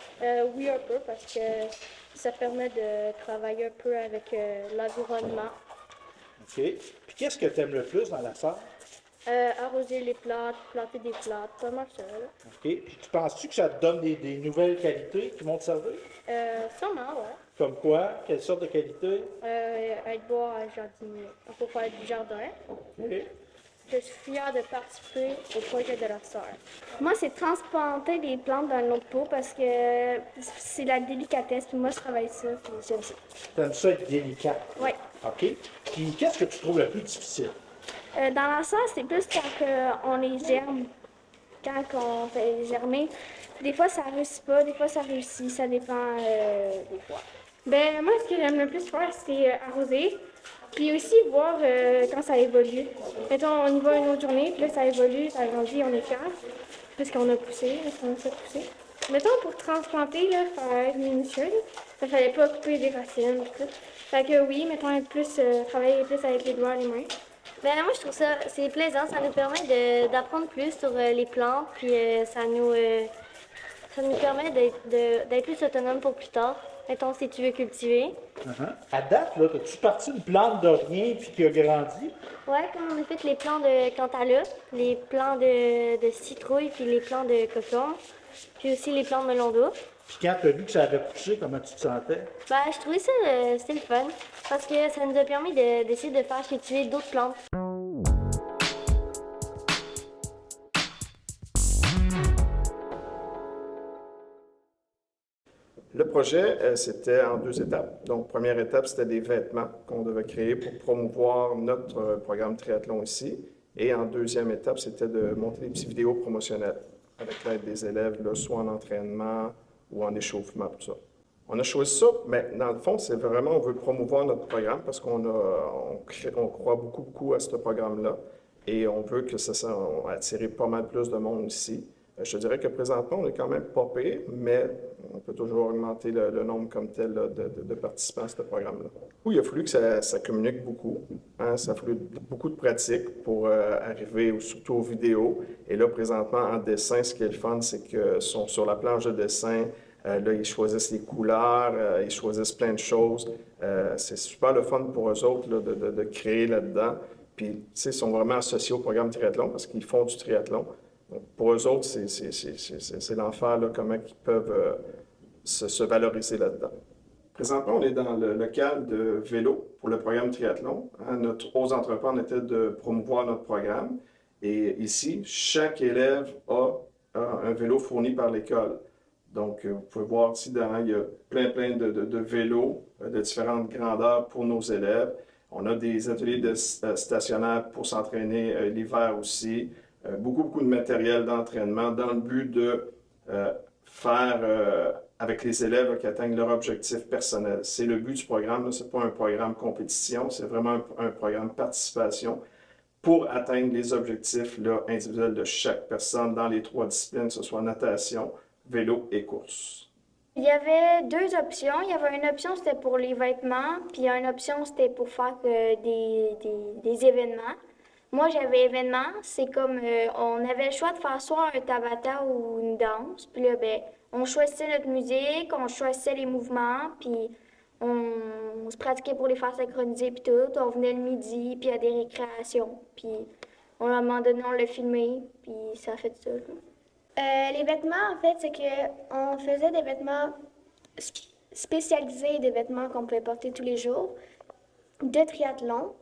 Oui, un peu, parce que ça permet de travailler un peu avec l'environnement. OK. Puis qu'est-ce que tu aimes le plus dans la serre? Arroser les plantes, planter des plantes, pas mal ça. OK. Puis tu penses-tu que ça te donne des nouvelles qualités qui vont te servir? Sûrement, ouais. Comme quoi? Quelle sorte de qualité? Être beau à jardinier, pour faire du jardin. OK. Je suis fière de participer au projet de la serre. Moi, c'est transplanter les plantes dans l'autre pot parce que c'est la délicatesse. Puis moi, je travaille ça, puis j'aime ça. T'aimes ça être délicat? Oui. OK. Puis qu'est-ce que tu trouves le plus difficile? Dans la serre, c'est plus quand on les germe. Quand on fait germer. Des fois, ça réussit pas, des fois, ça réussit. Ça dépend des fois. Moi, ce que j'aime le plus faire, c'est arroser. Puis aussi voir quand ça évolue. Mettons, on y va une autre journée, puis là, ça évolue, ça grandit, on est fiers. Parce qu'on a poussé, on a fait pousser. Mettons, pour transplanter, là, faire minutieux, ça fallait pas couper des racines, tout. Fait que oui, mettons, travailler plus avec les doigts, les mains. Moi, je trouve ça, c'est plaisant. Ça nous permet d'apprendre plus sur les plantes, puis ça nous permet d'être plus autonome pour plus tard. Mettons, si tu veux cultiver. À date, là, as-tu parti une plante de rien puis qui a grandi? Ouais, comme on a fait les plants de cantaloupe, les plants de citrouille, puis les plants de coton, puis aussi les plants de melon d'eau. Puis quand tu as vu que ça avait poussé, comment tu te sentais? Je trouvais ça, c'était le fun, parce que ça nous a permis d'essayer de faire cultiver d'autres plantes. Le projet, c'était en 2 étapes. Donc, première étape, c'était des vêtements qu'on devait créer pour promouvoir notre programme triathlon ici. Et en deuxième étape, c'était de monter des petites vidéos promotionnelles avec l'aide des élèves, là, soit en entraînement ou en échauffement, tout ça. On a choisi ça, mais dans le fond, c'est vraiment, on veut promouvoir notre programme parce qu'on croit beaucoup à ce programme-là et on veut que ça attire pas mal plus de monde ici. Je te dirais que présentement, on est quand même pas pire, mais on peut toujours augmenter le nombre comme tel là, de participants à ce programme-là. Il a fallu que ça communique beaucoup. Hein, ça a fallu beaucoup de pratique pour arriver surtout aux vidéos. Et là, présentement, en dessin, ce qui est le fun, c'est qu'ils sont sur la planche de dessin. Là, ils choisissent les couleurs, ils choisissent plein de choses. C'est super le fun pour eux autres là, de créer là-dedans. Puis, tu sais, ils sont vraiment associés au programme triathlon parce qu'ils font du triathlon. Donc, pour eux autres, c'est l'enfer, là, comment ils peuvent se valoriser là-dedans. Présentement, on est dans le local de vélo pour le programme triathlon. Hein, notre aux entrepreneurs était de promouvoir notre programme. Et ici, chaque élève a un vélo fourni par l'école. Donc, vous pouvez voir ici, il y a plein de vélos de différentes grandeurs pour nos élèves. On a des ateliers stationnaires pour s'entraîner l'hiver aussi. Beaucoup de matériel d'entraînement dans le but de faire avec les élèves qui atteignent leur objectif personnel. C'est le but du programme, ce n'est pas un programme compétition, c'est vraiment un programme participation pour atteindre les objectifs là, individuels de chaque personne dans les 3 disciplines, que ce soit natation, vélo et course. Il y avait 2 options. Il y avait une option, c'était pour les vêtements, puis une option, c'était pour faire des événements. Moi, j'avais événements. C'est comme, on avait le choix de faire soit un tabata ou une danse. Puis là, ben, on choisissait notre musique, on choisissait les mouvements, puis on se pratiquait pour les faire synchroniser, puis tout. On venait le midi, puis il y a des récréations. Puis à un moment donné, on l'a filmé, puis ça a fait ça. Les vêtements, en fait, c'est qu'on faisait des vêtements spécialisés, des vêtements qu'on pouvait porter tous les jours, de triathlon.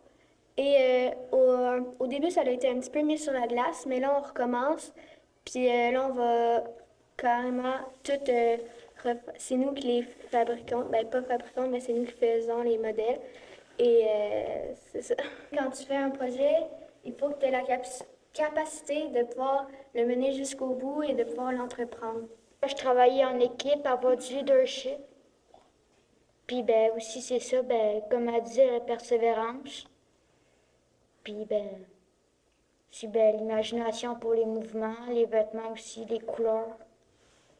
Et au début, ça a été un petit peu mis sur la glace, mais là, on recommence. Puis là, on va carrément tout... c'est nous qui les fabriquons. Ben, pas fabriquons, mais c'est nous qui faisons les modèles. Et c'est ça. Quand tu fais un projet, il faut que tu aies la capacité de pouvoir le mener jusqu'au bout et de pouvoir l'entreprendre. Je travaillais en équipe, avoir du leadership. Puis ben aussi, c'est ça, ben, comme elle dit, la persévérance. Puis, l'imagination pour les mouvements, les vêtements aussi, les couleurs.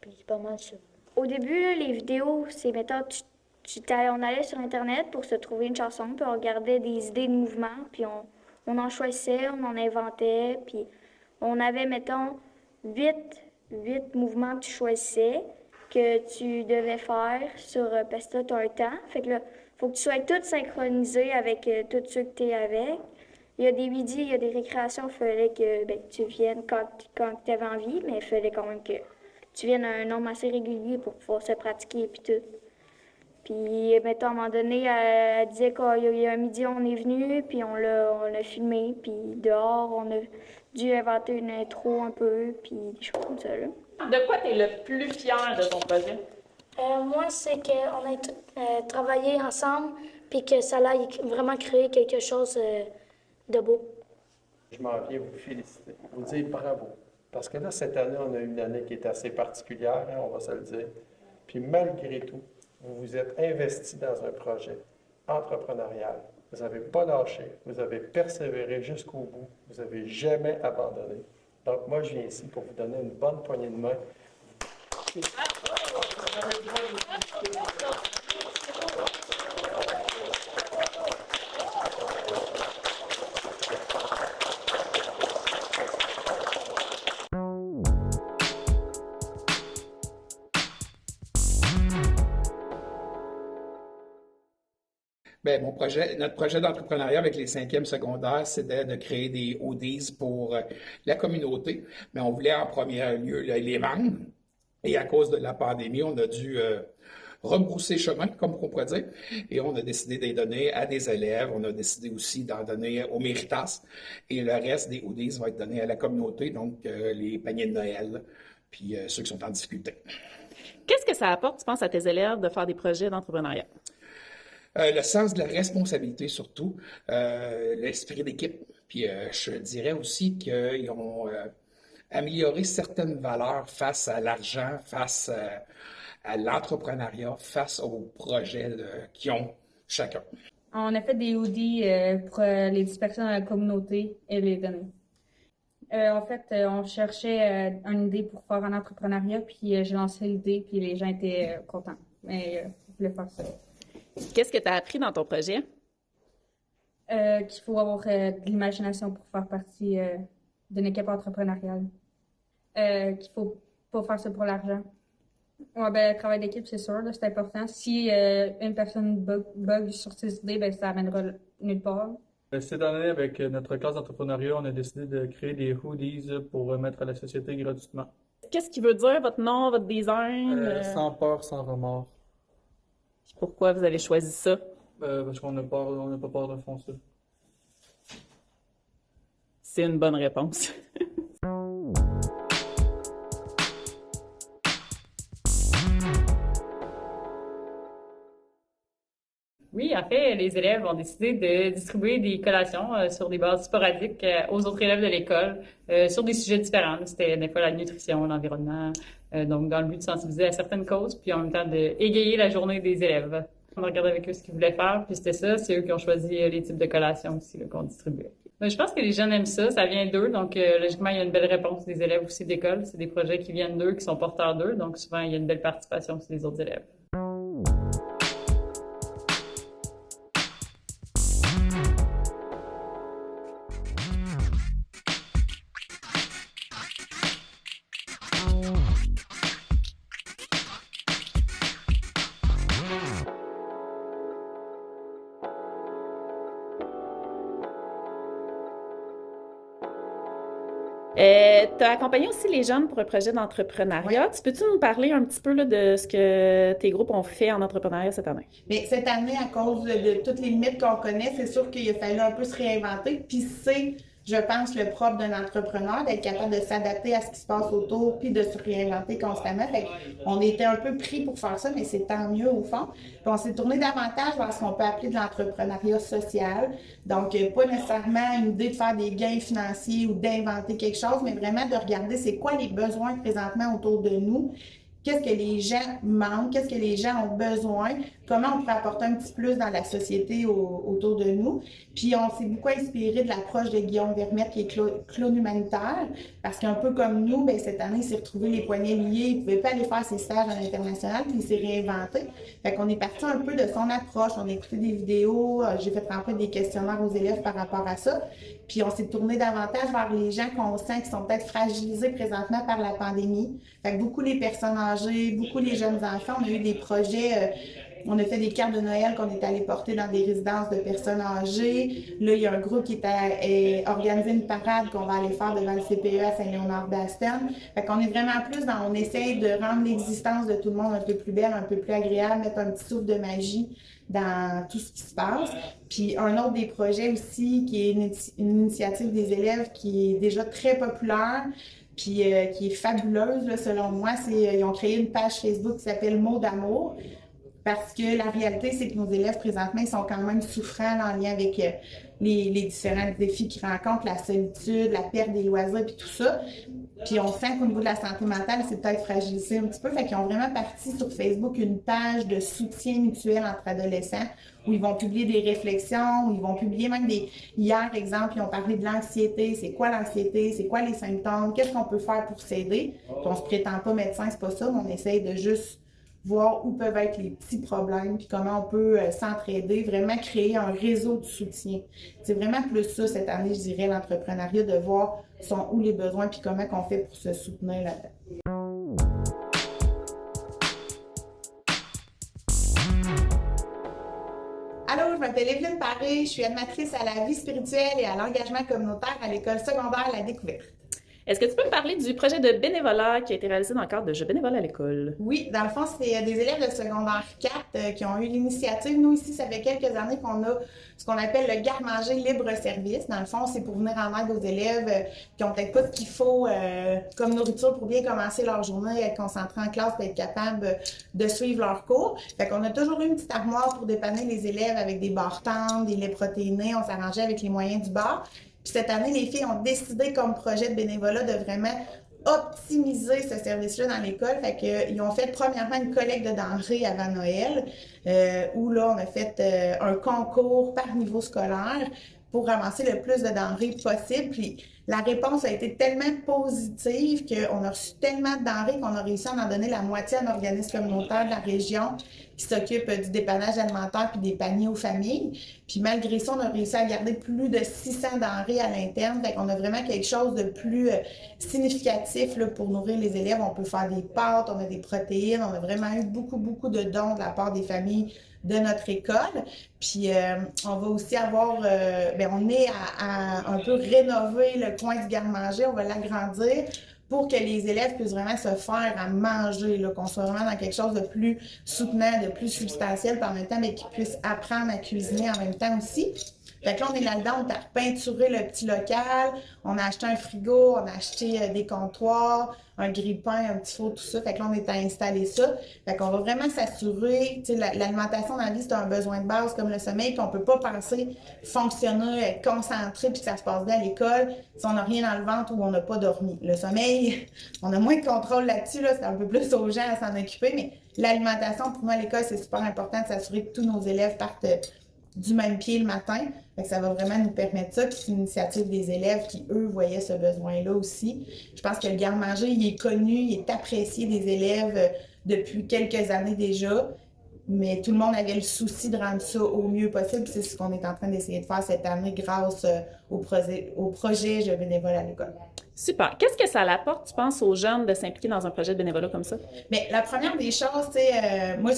Puis, c'est pas mal ça. Au début, là, les vidéos, c'est, mettons, on allait sur Internet pour se trouver une chanson, puis on regardait des idées de mouvements, puis on en choisissait, on en inventait, puis on avait, mettons, 8 mouvements que tu choisissais, que tu devais faire parce que tu as un temps. Fait que là, faut que tu sois tout synchronisé avec tous ceux que tu es avec. Il y a des midis, il y a des récréations, il fallait que tu viennes quand tu avais envie, mais il fallait quand même que tu viennes à un nombre assez régulier pour pouvoir se pratiquer et puis tout. Puis, mettons, à un moment donné, elle disait qu'il y a un midi, on est venu, puis on l'a filmé, puis dehors, on a dû inventer une intro un peu, puis des choses comme ça, là. De quoi tu es le plus fier de ton projet? Moi, c'est qu'on a travaillé ensemble, puis que ça a vraiment créé quelque chose de beau. Je m'en viens vous féliciter, vous dire bravo. Parce que là, cette année, on a eu une année qui est assez particulière, hein, on va se le dire. Puis malgré tout, vous vous êtes investi dans un projet entrepreneurial. Vous n'avez pas lâché, vous avez persévéré jusqu'au bout, vous n'avez jamais abandonné. Donc moi, je viens ici pour vous donner une bonne poignée de main. Bien, notre projet d'entrepreneuriat avec les 5e secondaires, c'était de créer des ODs pour la communauté, mais on voulait en premier lieu les vendre. Et à cause de la pandémie, on a dû rebrousser chemin, comme on pourrait dire, et on a décidé de les donner à des élèves. On a décidé aussi d'en donner au Méritas, et le reste des ODs va être donné à la communauté, donc les paniers de Noël, puis ceux qui sont en difficulté. Qu'est-ce que ça apporte, tu penses, à tes élèves de faire des projets d'entrepreneuriat? Le sens de la responsabilité surtout, l'esprit d'équipe. Puis je dirais aussi qu'ils ont amélioré certaines valeurs face à l'argent, face à l'entrepreneuriat face aux projets qu'ils ont chacun. On a fait des hoodies pour les disperser dans la communauté et les donner. En fait, on cherchait une idée pour faire un entrepreneuriat, puis j'ai lancé l'idée, puis les gens étaient contents. Mais on voulait faire ça. Qu'est-ce que tu as appris dans ton projet? Qu'il faut avoir de l'imagination pour faire partie d'une équipe entrepreneuriale. Qu'il faut pas faire ça pour l'argent. Ouais, ben, le travail d'équipe, c'est sûr, là, c'est important. Si une personne bug sur ses idées, ben, ça amènera nulle part. Cette année, avec notre classe d'entrepreneuriat, on a décidé de créer des hoodies pour remettre à la société gratuitement. Qu'est-ce qui veut dire votre nom, votre design? Sans peur, sans remords. Pourquoi vous avez choisi ça? Parce qu'on n'a pas peur de foncer. C'est une bonne réponse. Oui, en fait, les élèves ont décidé de distribuer des collations sur des bases sporadiques aux autres élèves de l'école sur des sujets différents. C'était des fois la nutrition, l'environnement, donc dans le but de sensibiliser à certaines causes, puis en même temps d'égayer la journée des élèves. On a regardé avec eux ce qu'ils voulaient faire, puis c'était ça. C'est eux qui ont choisi les types de collations aussi qu'on distribuait. Mais je pense que les jeunes aiment ça, ça vient d'eux, donc logiquement, il y a une belle réponse des élèves aussi d'école. C'est des projets qui viennent d'eux, qui sont porteurs d'eux, donc souvent, il y a une belle participation aussi des autres élèves. Tu as accompagné aussi les jeunes pour un projet d'entrepreneuriat. Tu peux-tu nous parler un petit peu là, de ce que tes groupes ont fait en entrepreneuriat cette année? Bien, cette année, à cause de toutes les limites qu'on connaît, c'est sûr qu'il a fallu un peu se réinventer. Puis c'est, je pense, le propre d'un entrepreneur, d'être capable de s'adapter à ce qui se passe autour puis de se réinventer constamment. Fait on était un peu pris pour faire ça, mais c'est tant mieux au fond. Puis on s'est tourné davantage vers ce qu'on peut appeler de l'entrepreneuriat social. Donc, pas nécessairement une idée de faire des gains financiers ou d'inventer quelque chose, mais vraiment de regarder c'est quoi les besoins présentement autour de nous. Qu'est-ce que les gens manquent, qu'est-ce que les gens ont besoin, comment on peut apporter un petit plus dans la société autour de nous. Puis on s'est beaucoup inspiré de l'approche de Guillaume Vermette qui est clown humanitaire, parce qu'un peu comme nous, bien, cette année, il s'est retrouvé les poignets liés, il ne pouvait pas aller faire ses stages à l'international, puis il s'est réinventé. Fait qu'on est parti un peu de son approche, on a écouté des vidéos, j'ai fait remplir des questionnaires aux élèves par rapport à ça, puis on s'est tourné davantage vers les gens qu'on sent qui sont peut-être fragilisés présentement par la pandémie. Fait que beaucoup les personnes âgées, beaucoup les jeunes enfants, on a eu des projets, on a fait des cartes de Noël qu'on est allé porter dans des résidences de personnes âgées. Là, il y a un groupe qui est organisé une parade qu'on va aller faire devant le CPE à Saint-Léonard-d'Aston. Fait qu'on est vraiment plus dans, on essaie de rendre l'existence de tout le monde un peu plus belle, un peu plus agréable, mettre un petit souffle de magie dans tout ce qui se passe. Puis un autre des projets aussi, qui est une initiative des élèves qui est déjà très populaire, puis qui est fabuleuse, là, selon moi, c'est ils ont créé une page Facebook qui s'appelle Mots d'amour. Parce que la réalité, c'est que nos élèves, présentement, ils sont quand même souffrants là, en lien avec les différents défis qu'ils rencontrent, la solitude, la perte des loisirs, puis tout ça. Puis on sent qu'au niveau de la santé mentale, c'est peut-être fragilisé un petit peu. Fait qu'ils ont vraiment parti sur Facebook une page de soutien mutuel entre adolescents où ils vont publier des réflexions, où ils vont publier même des... Hier, exemple, ils ont parlé de l'anxiété. C'est quoi l'anxiété? C'est quoi les symptômes? Qu'est-ce qu'on peut faire pour s'aider? Puis on se prétend pas médecin, c'est pas ça, mais on essaye de juste voir où peuvent être les petits problèmes, puis comment on peut s'entraider, vraiment créer un réseau de soutien. C'est vraiment plus ça cette année, je dirais, l'entrepreneuriat, de voir sont où les besoins, puis comment on fait pour se soutenir là-dedans. Allô, je m'appelle Evelyne Paré, je suis animatrice à la vie spirituelle et à l'engagement communautaire à l'école secondaire La Découverte. Est-ce que tu peux me parler du projet de bénévolat qui a été réalisé dans le cadre de Jeux bénévoles à l'école? Oui, dans le fond, c'est des élèves de secondaire 4 qui ont eu l'initiative. Nous, ici, ça fait quelques années qu'on a ce qu'on appelle le garde-manger libre-service. Dans le fond, c'est pour venir en aide aux élèves qui n'ont peut-être pas ce qu'il faut comme nourriture pour bien commencer leur journée, être concentrés en classe et être capables de suivre leurs cours. Fait qu'on a toujours eu une petite armoire pour dépanner les élèves avec des barres-tendres, des laits protéinés. On s'arrangeait avec les moyens du bar. Puis cette année, les filles ont décidé comme projet de bénévolat de vraiment optimiser ce service-là dans l'école. Fait qu'ils ont fait premièrement une collecte de denrées avant Noël, où là, on a fait un concours par niveau scolaire pour ramasser le plus de denrées possible. Puis la réponse a été tellement positive qu'on a reçu tellement de denrées qu'on a réussi à en donner la moitié à un organisme communautaire de la région qui s'occupe du dépannage alimentaire puis des paniers aux familles. Puis malgré ça, on a réussi à garder plus de 600 denrées à l'interne. Fait qu'on a vraiment quelque chose de plus significatif là, pour nourrir les élèves. On peut faire des pâtes, on a des protéines. On a vraiment eu beaucoup de dons de la part des familles de notre école. Puis on va aussi avoir, on est à un peu rénover le coin du garde-manger, on va l'agrandir pour que les élèves puissent vraiment se faire à manger, là, qu'on soit vraiment dans quelque chose de plus soutenant, de plus substantiel, par en même temps, mais qu'ils puissent apprendre à cuisiner en même temps aussi. Fait que là, on est là-dedans, on a peinturé le petit local, on a acheté un frigo, on a acheté des comptoirs, un grille-pain, un petit four, tout ça. Fait que là, on est à installer ça. Fait qu'on va vraiment s'assurer, tu sais, l'alimentation dans la vie, c'est un besoin de base comme le sommeil, puis on peut pas penser fonctionner, être concentré, puis que ça se passe bien à l'école si on n'a rien dans le ventre ou on n'a pas dormi. Le sommeil, on a moins de contrôle là-dessus, là, c'est un peu plus aux gens à s'en occuper, mais l'alimentation, pour nous, à l'école, c'est super important de s'assurer que tous nos élèves partent du même pied le matin. Fait que ça va vraiment nous permettre ça. Puis c'est une initiative des élèves qui, eux, voyaient ce besoin-là aussi. Je pense que le garde-manger, il est connu, il est apprécié des élèves depuis quelques années déjà. Mais tout le monde avait le souci de rendre ça au mieux possible. C'est ce qu'on est en train d'essayer de faire cette année grâce au projet Je bénévole à l'école. Super. Qu'est-ce que ça apporte, tu penses, aux jeunes de s'impliquer dans un projet de bénévolat comme ça? Bien, la première des choses, c'est moi,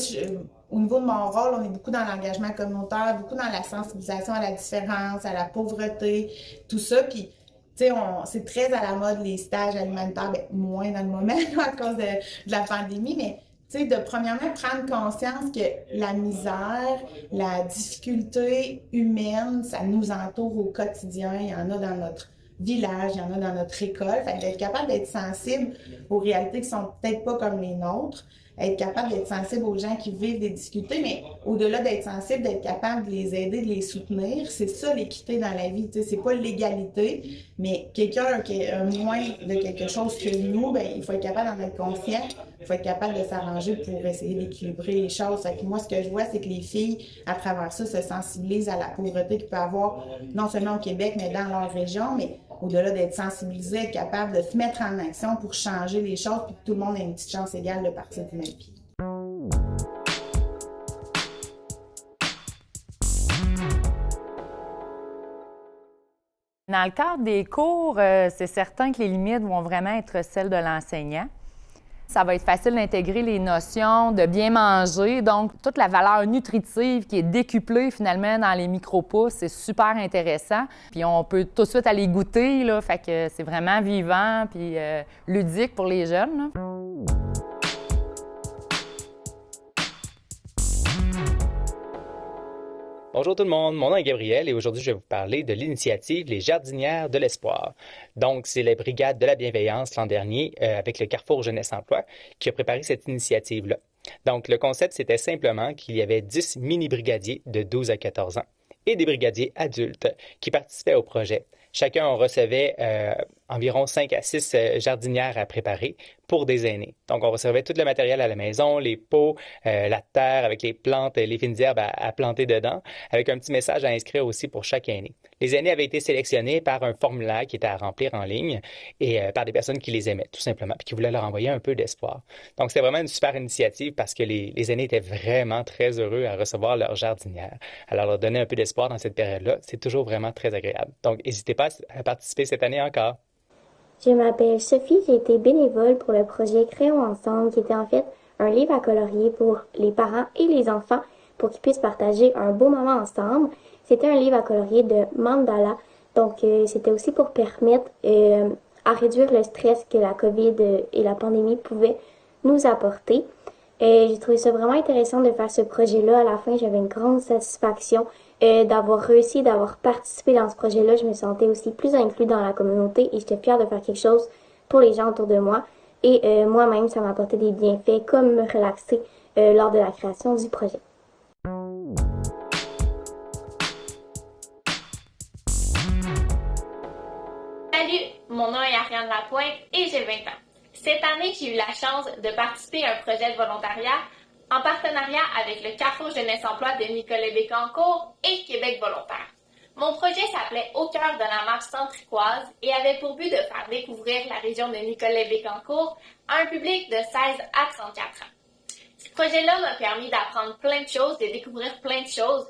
au niveau de mon rôle, on est beaucoup dans l'engagement communautaire, beaucoup dans la sensibilisation à la différence, à la pauvreté, tout ça. Puis, tu sais, c'est très à la mode les stages alimentaires, bien, moins dans le moment à cause de la pandémie, mais tu sais, de premièrement prendre conscience que la misère, la difficulté humaine, ça nous entoure au quotidien. Il y en a dans notre village, il y en a dans notre école. Fait d'être capable d'être sensible aux réalités qui sont peut-être pas comme les nôtres, être capable d'être sensible aux gens qui vivent des difficultés, mais au-delà d'être sensible, d'être capable de les aider, de les soutenir, c'est ça l'équité dans la vie. Tu sais, c'est pas l'égalité, mais quelqu'un qui a moins de quelque chose que nous, ben il faut être capable d'en être conscient, il faut être capable de s'arranger pour essayer d'équilibrer les choses. Fait que moi, ce que je vois, c'est que les filles, à travers ça, se sensibilisent à la pauvreté qu'il peut avoir, non seulement au Québec, mais dans leur région, mais au-delà d'être sensibilisé, être capable de se mettre en action pour changer les choses, puis que tout le monde ait une petite chance égale de partir du même pied. Dans le cadre des cours, c'est certain que les limites vont vraiment être celles de l'enseignant. Ça va être facile d'intégrer les notions de bien manger, donc toute la valeur nutritive qui est décuplée finalement dans les micro-pousses, c'est super intéressant. Puis on peut tout de suite aller goûter, là, fait que c'est vraiment vivant puis ludique pour les jeunes, là. Bonjour tout le monde, mon nom est Gabriel et aujourd'hui je vais vous parler de l'initiative Les Jardinières de l'Espoir. Donc c'est la Brigade de la Bienveillance l'an dernier avec le Carrefour Jeunesse Emploi qui a préparé cette initiative-là. Donc le concept c'était simplement qu'il y avait 10 mini-brigadiers de 12 à 14 ans et des brigadiers adultes qui participaient au projet. Chacun en recevait environ 5 à 6 jardinières à préparer pour des aînés. Donc, on recevait tout le matériel à la maison, les pots, la terre avec les plantes, les fines herbes à planter dedans, avec un petit message à inscrire aussi pour chaque aîné. Les aînés avaient été sélectionnés par un formulaire qui était à remplir en ligne et par des personnes qui les aimaient, tout simplement, puis qui voulaient leur envoyer un peu d'espoir. Donc, c'était vraiment une super initiative parce que les aînés étaient vraiment très heureux à recevoir leur jardinière. Alors, leur donner un peu d'espoir dans cette période-là, c'est toujours vraiment très agréable. Donc, n'hésitez pas à participer cette année encore. Je m'appelle Sophie, j'ai été bénévole pour le projet Créons ensemble, qui était en fait un livre à colorier pour les parents et les enfants pour qu'ils puissent partager un beau moment ensemble. C'était un livre à colorier de mandala, donc c'était aussi pour permettre à réduire le stress que la COVID et la pandémie pouvaient nous apporter. J'ai trouvé ça vraiment intéressant de faire ce projet-là. À la fin, j'avais une grande satisfaction d'avoir réussi, d'avoir participé dans ce projet-là. Je me sentais aussi plus inclus dans la communauté et j'étais fière de faire quelque chose pour les gens autour de moi. Et moi-même, ça m'a apporté des bienfaits comme me relaxer lors de la création du projet. Salut, Mon nom est Ariane Lapointe et j'ai 20 ans. Cette année, j'ai eu la chance de participer à un projet de volontariat en partenariat avec le Carrefour Jeunesse Emploi de Nicolet-Bécancour et Québec Volontaire. Mon projet s'appelait Au cœur de la map centricoise et avait pour but de faire découvrir la région de Nicolet-Bécancour à un public de 16 à 34 ans. Ce projet-là m'a permis d'apprendre plein de choses, de découvrir plein de choses,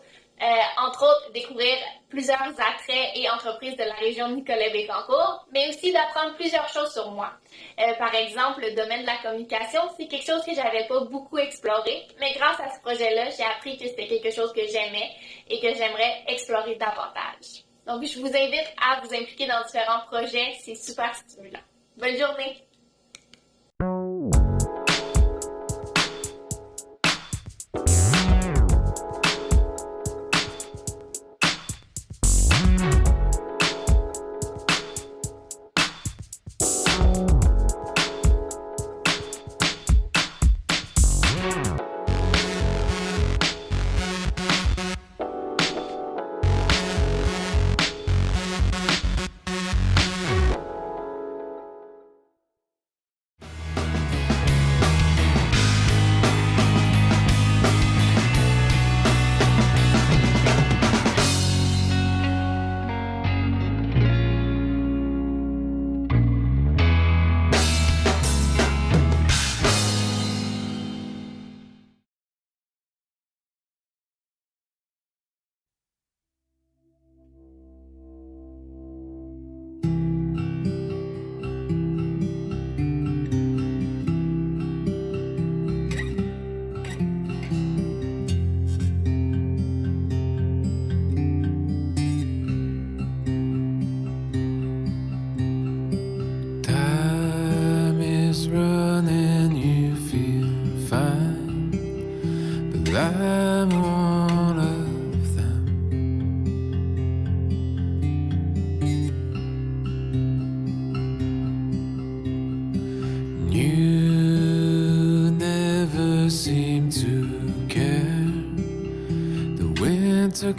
entre autres découvrir plusieurs attraits et entreprises de la région de Nicolet-Bécancour, mais aussi d'apprendre plusieurs choses sur moi. Par exemple, le domaine de la communication, c'est quelque chose que j'avais pas beaucoup exploré, mais grâce à ce projet-là, j'ai appris que c'était quelque chose que j'aimais et que j'aimerais explorer davantage. Donc, je vous invite à vous impliquer dans différents projets, c'est super stimulant. Bonne journée!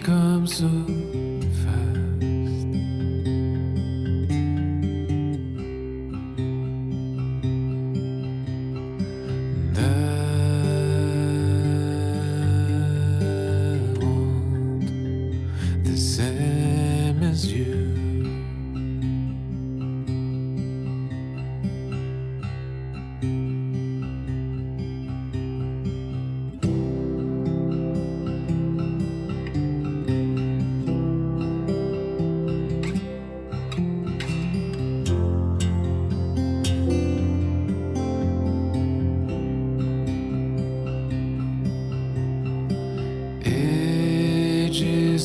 Comes so fast. And I want the same as you.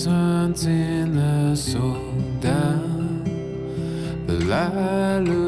Hunting the soul down, but I look